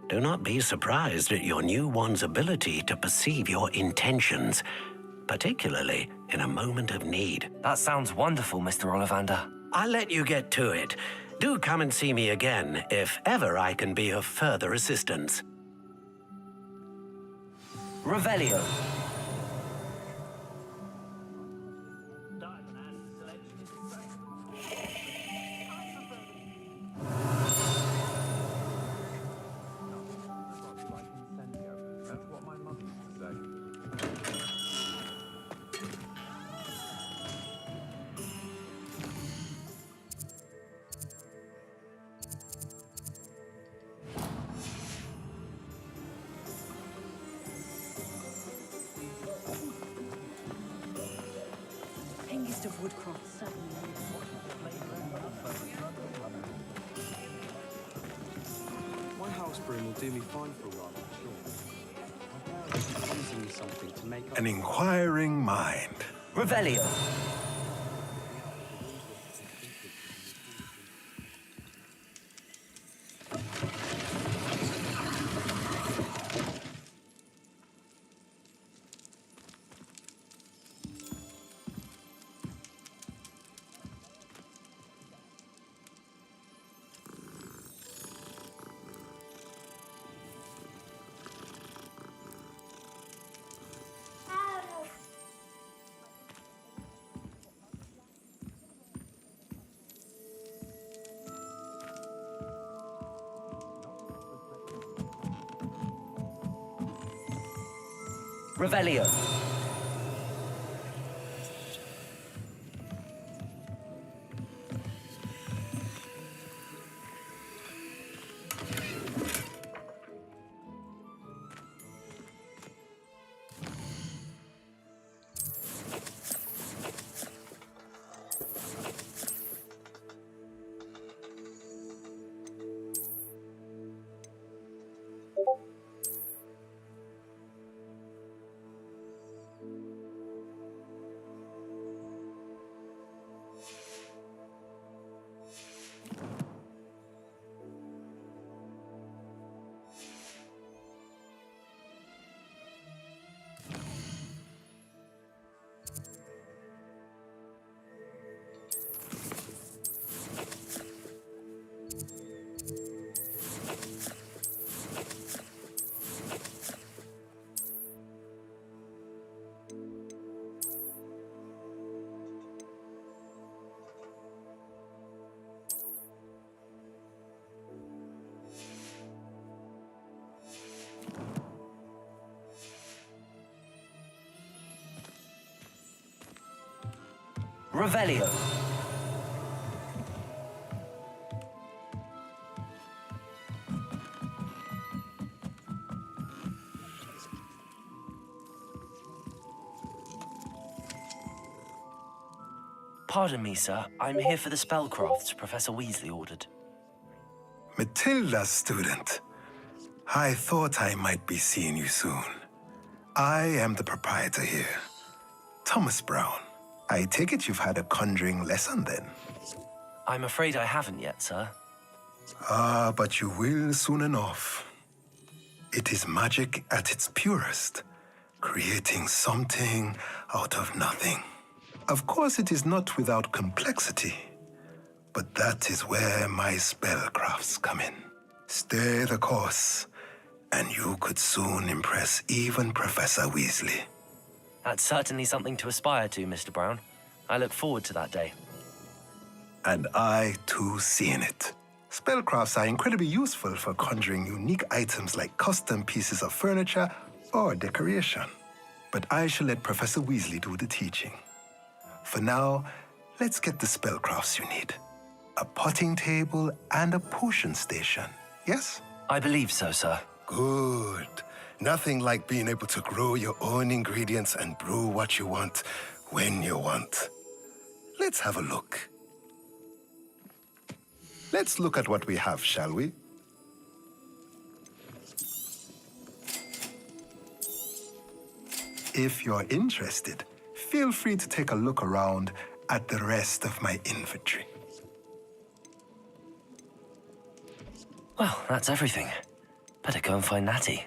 H: Do not be surprised at your new wand's ability to perceive your intentions, particularly in a moment of need.
G: That sounds wonderful, Mr. Ollivander.
H: I'll let you get to it. Do come and see me again if ever I can be of further assistance.
G: Revelio.
I: Of Woodcroft.
K: My house broom will do me fine for a while, I'm sure. Promising me something to make up.
T: An inquiring mind.
G: Revelio. Revelio. Revelio. Pardon me, sir. I'm here for the spellcrafts Professor Weasley ordered.
T: Matilda's student. I thought I might be seeing you soon. I am the proprietor here, Thomas Brown. I take it you've had a conjuring lesson then?
G: I'm afraid I haven't yet, sir.
T: Ah, but you will soon enough. It is magic at its purest, creating something out of nothing. Of course, it is not without complexity, but that is where my spellcrafts come in. Stay the course, and you could soon impress even Professor Weasley.
G: That's certainly something to aspire to, Mr. Brown. I look forward to that day.
T: And I, too, see in it. Spellcrafts are incredibly useful for conjuring unique items like custom pieces of furniture or decoration. But I shall let Professor Weasley do the teaching. For now, let's get the spellcrafts you need. A potting table and a potion station, yes?
G: I believe so, sir.
T: Good. Nothing like being able to grow your own ingredients and brew what you want when you want. Let's have a look. Let's look at what we have, shall we? If you're interested, feel free to take a look around at the rest of my inventory.
G: Well, that's everything. Better go and find Natty.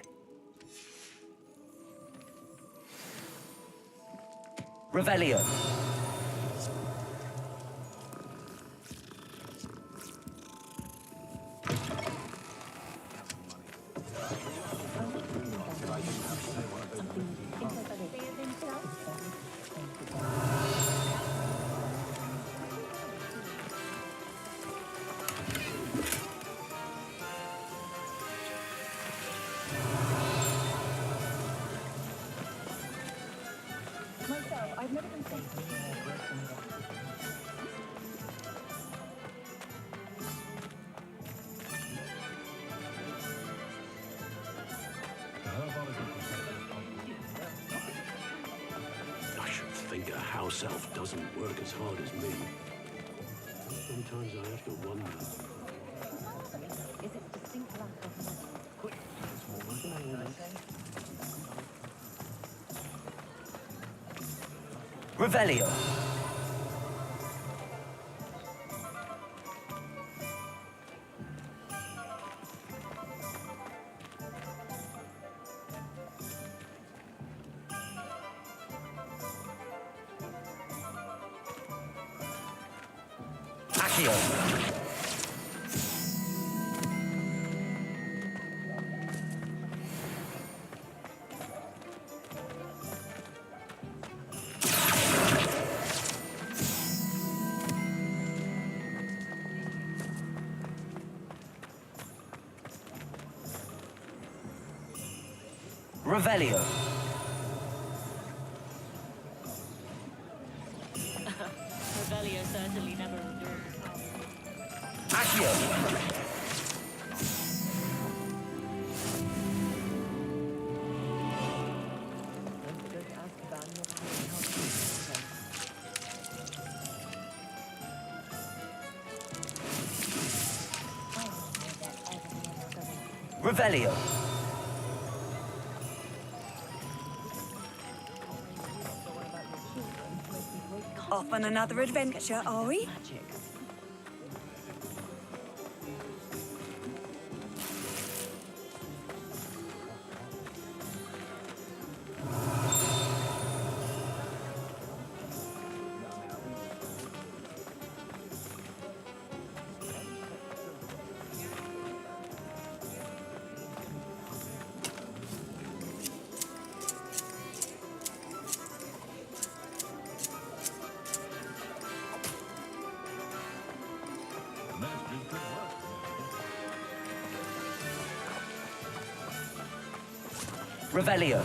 G: Revelio.
O: Myself, I've never been
H: I should think a house elf doesn't work as hard as me. Sometimes I have to wonder.
O: Is it distinct lack of quick?
G: Revelio. Accio. Revelio.
O: certainly never endured the task.
N: Accio!
R: Don't forget to ask about your
N: Revelio.
I: Off on another adventure, are we?
N: Revelio.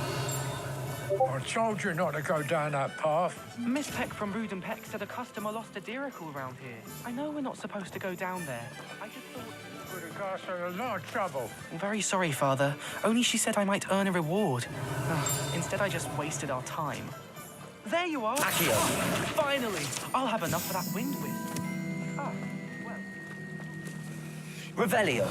U: I told you not to go down that path.
E: Miss Peck from Brood and Peck said a customer lost a deeracle around here. I know we're not supposed to go down there. I just thought...
U: Could have got us in a lot of trouble.
E: I'm very sorry, Father. Only she said I might earn a reward. Instead, I just wasted our time. There you are.
N: Accio.
E: Finally. I'll have enough for that wind whisk. Ah, well.
N: Revelio.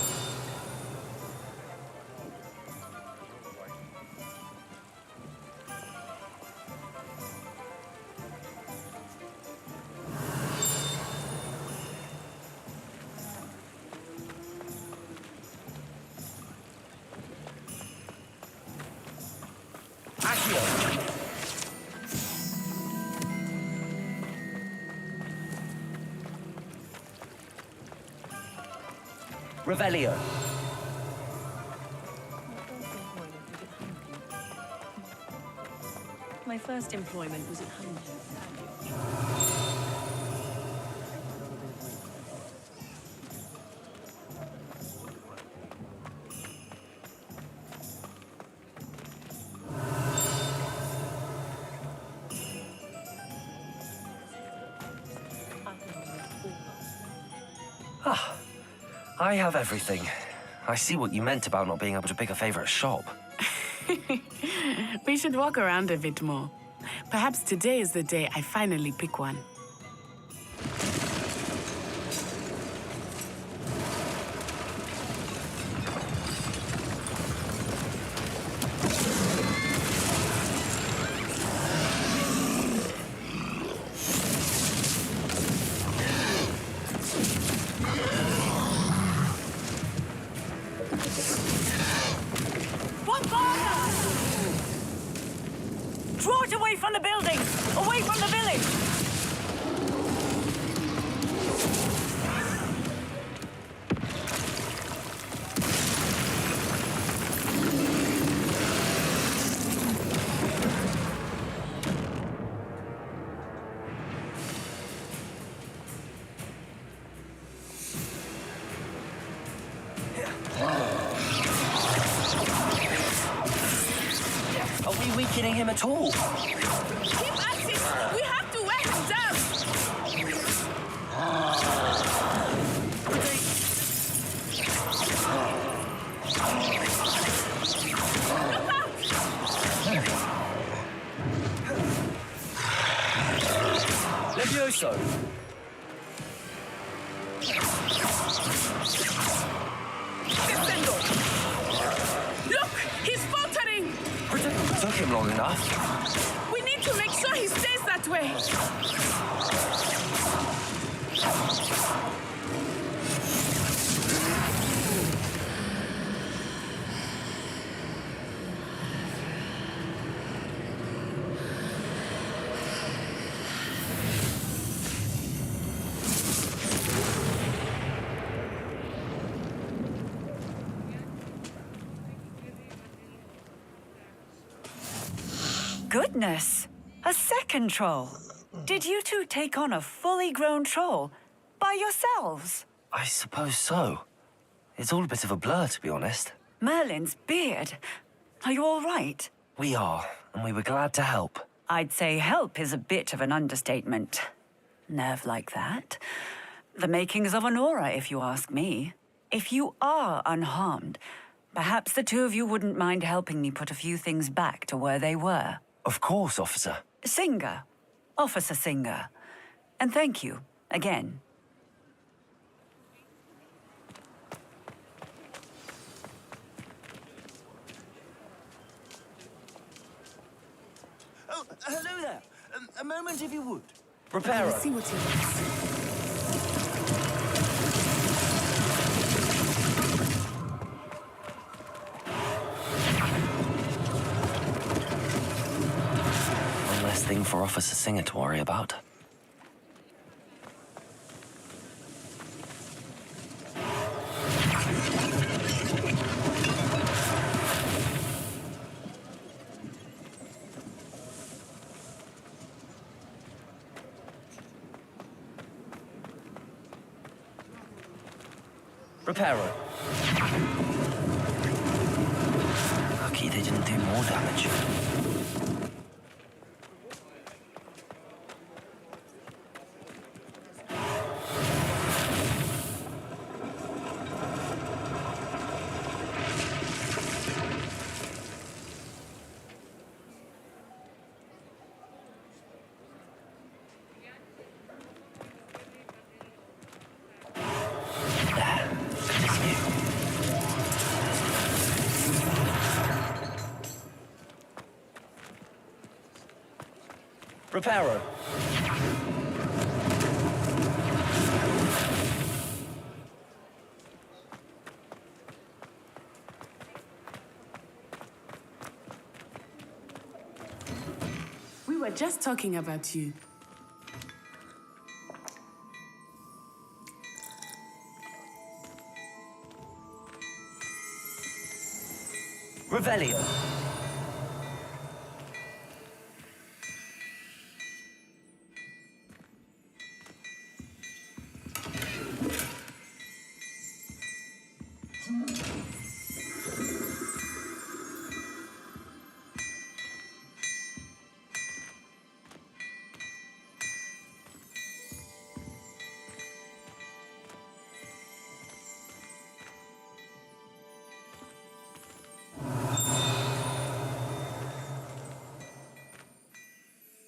N: Revelio.
S: My first employment was at Huntington.
G: Ah, I have everything. I see what you meant about not being able to pick a favorite shop.
L: We should walk around a bit more. Perhaps today is the day I finally pick one.
I: Draw it away from the building! Away from the village!
G: Are we weakening him at all?
L: Keep at it! We have to wear him down!
N: Levioso.
L: Descendo! Look! He's faltering!
G: It took him long enough.
L: We need to make sure he stays that way!
I: Goodness! A second troll. Did you two take on a fully grown troll by yourselves?
G: I suppose so. It's all a bit of a blur, to be honest.
I: Merlin's beard. Are you all right?
G: We are, and we were glad to help.
I: I'd say help is a bit of an understatement. nerve like that. The makings of an aura, if you ask me. If you are unharmed, perhaps the two of you wouldn't mind helping me put a few things back to where they were.
G: Of course, officer.
I: Singer. Officer Singer. And thank you, again.
N: Oh, hello there. A moment, if you would.
G: Reparo.
L: See what he wants.
G: One less thing for Officer Singer to worry about. Reparo. Lucky they didn't do more damage. Reparo.
L: We were just talking about you.
G: Revelio.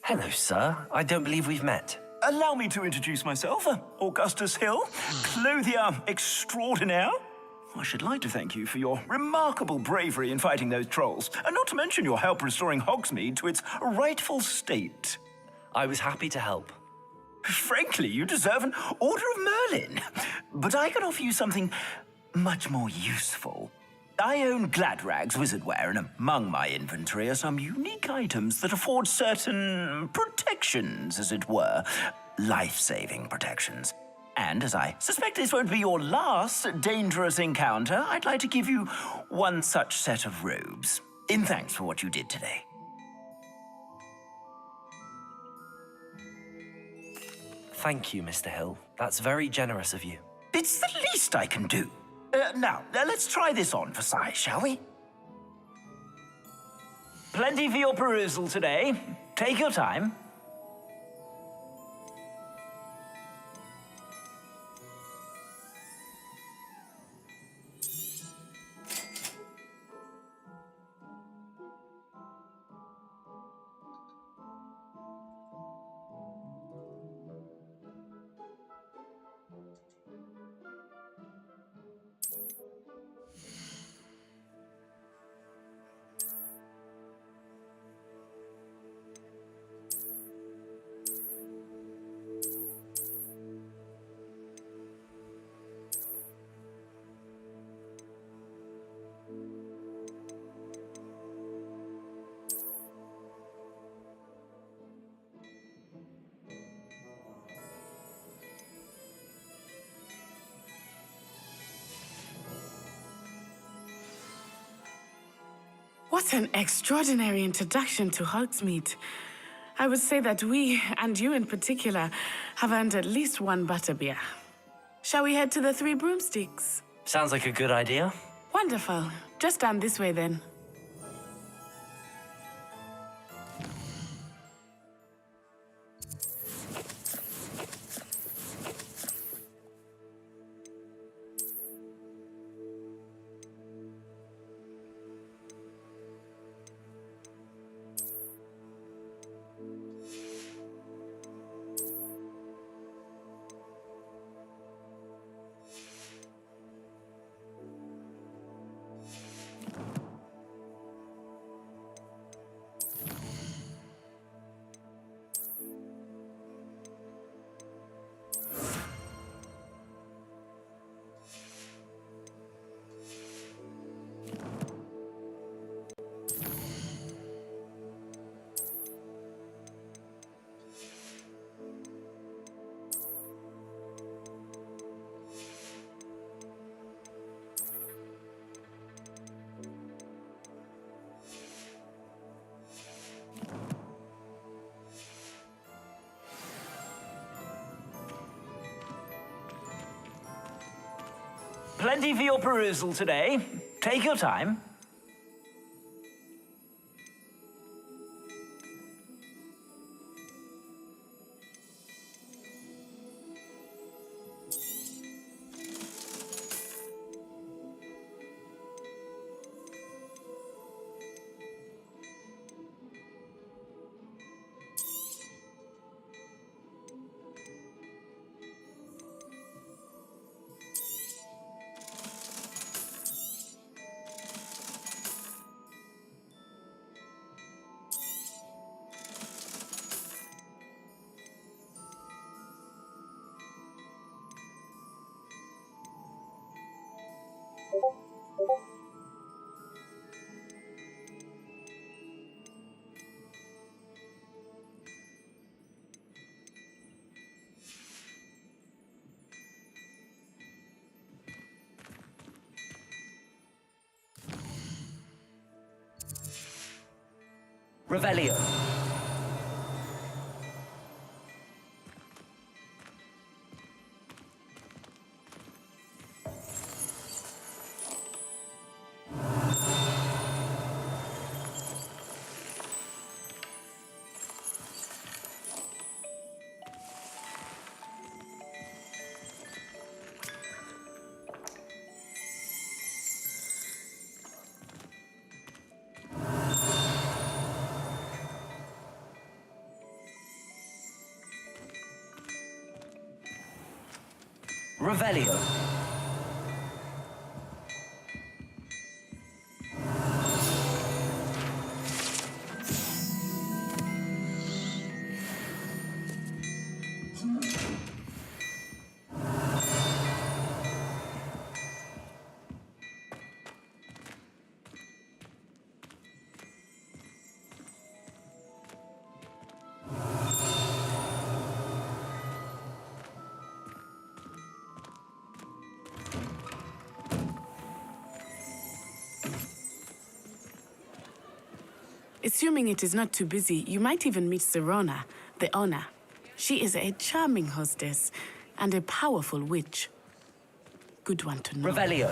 G: Hello, sir. I don't believe we've met.
N: Allow me to introduce myself, Augustus Hill, clothier extraordinaire. I should like to thank you for your remarkable bravery in fighting those trolls, and not to mention your help restoring Hogsmeade to its rightful state.
G: I was happy to help.
N: Frankly, you deserve an Order of Merlin. But I can offer you something much more useful. I own Gladrag's wizardware, and among my inventory are some unique items that afford certain protections, as it were. Life-saving protections. And as I suspect this won't be your last dangerous encounter, I'd like to give you one such set of robes, in thanks for what you did today.
G: Thank you, Mr. Hill. That's very generous of you.
N: It's the least I can do. Now, let's try this on for size, shall we? Plenty for your perusal today. Take your time.
L: What an extraordinary introduction to Hogsmeade. I would say that we, and you in particular, have earned at least one butterbeer. Shall we head to the Three Broomsticks?
G: Sounds like a good idea.
L: Wonderful. Just down this way then.
N: Plenty for your perusal today. Take your time. Revelio. Revelio.
L: Assuming it is not too busy, you might even meet Serona, the owner. She is a charming hostess and a powerful witch. Good one to know.
N: Revelio.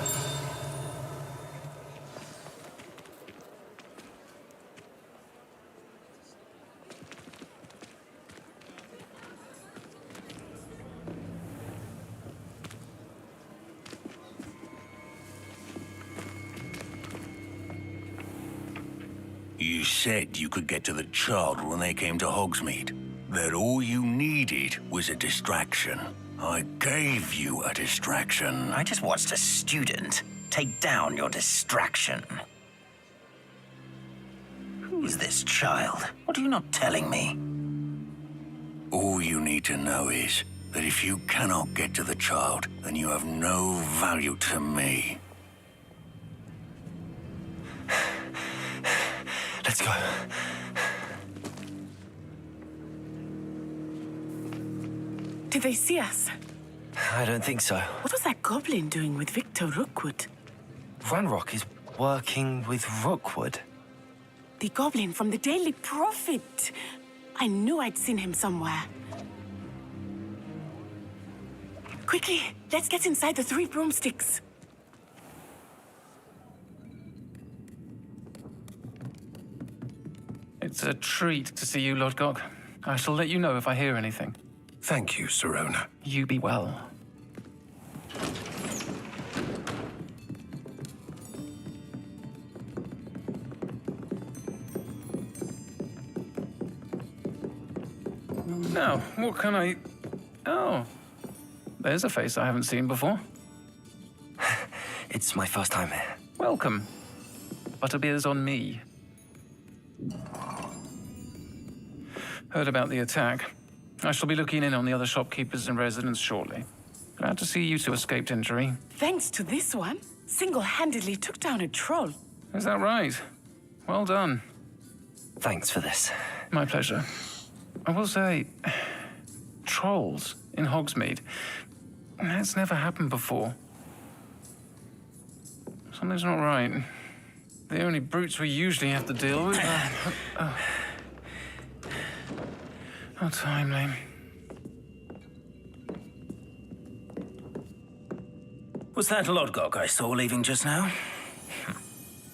A: You said you could get to the child when they came to Hogsmeade. That all you needed was a distraction. I gave you a distraction.
N: I just watched a student take down your distraction. Who is this child? What are you not telling me?
A: All you need to know is that if you cannot get to the child, then you have no value to me.
G: Let's go.
L: Did they see us?
G: I don't think so.
L: What was that goblin doing with Victor Rookwood?
G: Ranrock is working with Rookwood.
L: The goblin from the Daily Prophet. I knew I'd seen him somewhere. Quickly, let's get inside the 3 broomsticks.
V: It's a treat to see you, Lodgok. I shall let you know if I hear anything.
Q: Thank you, Serona.
V: You be well. Now, what can I... Oh, there's a face I haven't seen before.
G: It's my first time here.
V: Welcome. Butterbeer's on me. Heard about the attack. I shall be looking in on the other shopkeepers and residents shortly. Glad to see you two escaped injury.
L: Thanks to this one, single-handedly took down a troll.
V: Is that right? Well done.
G: Thanks for this.
V: My pleasure. I will say, trolls in Hogsmeade, that's never happened before. Something's not right. The only brutes we usually have to deal with are... How timely.
N: Was that Lodgok I saw leaving just now?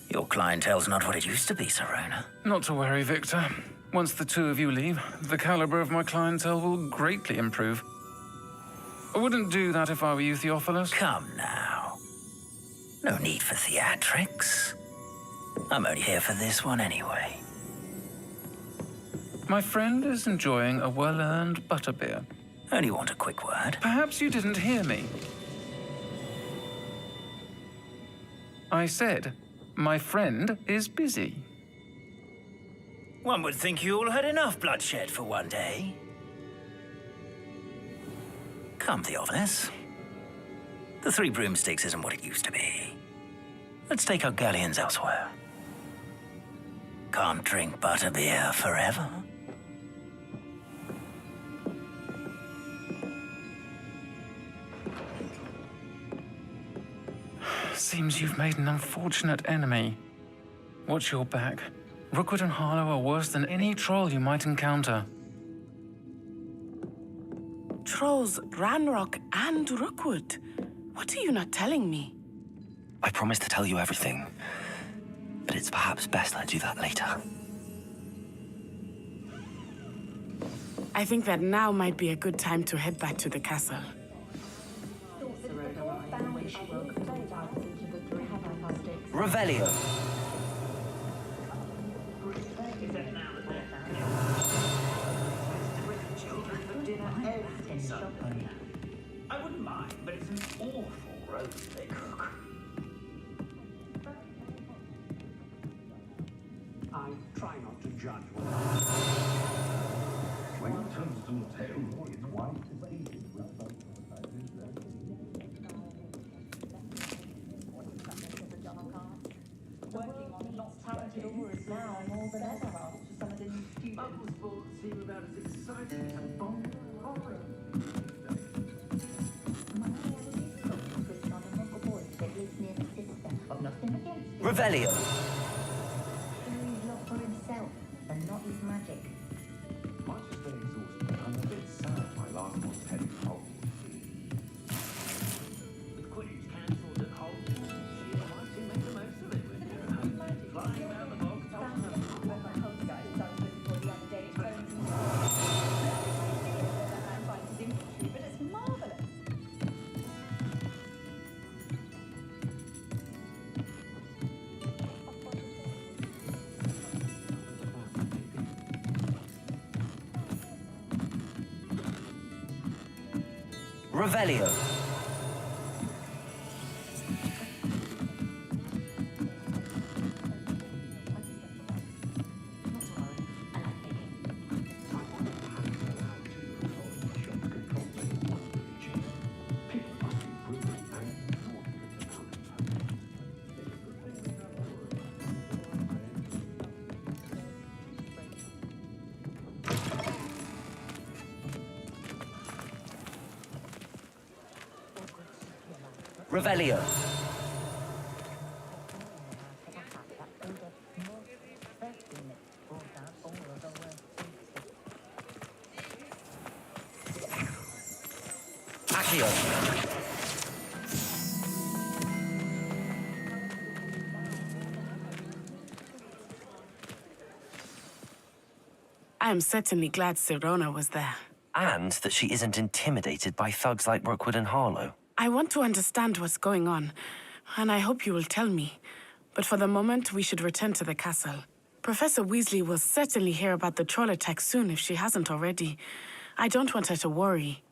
N: Your clientele's not what it used to be, Serona.
V: Not to worry, Victor. Once the two of you leave, the caliber of my clientele will greatly improve. I wouldn't do that if I were you, Theophilus.
N: Come now. No need for theatrics. I'm only here for this one anyway.
V: My friend is enjoying a well-earned butterbeer.
N: Only want a quick word.
V: Perhaps you didn't hear me. I said, my friend is busy.
N: One would think you all had enough bloodshed for one day. Come, Theophilus. The Three Broomsticks isn't what it used to be. Let's take our galleons elsewhere. Can't drink butterbeer forever.
V: Seems you've made an unfortunate enemy. Watch your back. Rookwood and Harlow are worse than any troll you might encounter.
L: Trolls, Ranrock, and Rookwood. What are you not telling me?
G: I promised to tell you everything, but it's perhaps best I do that later.
L: I think that now might be a good time to head back to the castle.
N: Revelio.
P: I wouldn't mind, but it's an awful roast they cook. I try not to judge when it turns to a tail, it's white as heated with both.
O: Working on lost talented aurors now and all the leather arts for some of the new students.
P: Bubble sports seem about as exciting as bomb horror.
N: Revelio.
O: He's not for himself and not his magic.
P: Much as they exhausted me, I'm a bit sad my last one's heading Hogwarts. With Quidditch cancelled at Hogwarts, she might to make the most of it when you're flying around the bog, tossing them.
O: What my host guy has done before the other day is phones and I find his infantry, but it's marvellous.
N: Revelio. Revelio. Accio.
L: I am certainly glad Serona was there.
G: And that she isn't intimidated by thugs like Rookwood and Harlow.
L: I want to understand what's going on, and I hope you will tell me. But for the moment, we should return to the castle. Professor Weasley will certainly hear about the troll attack soon if she hasn't already. I don't want her to worry.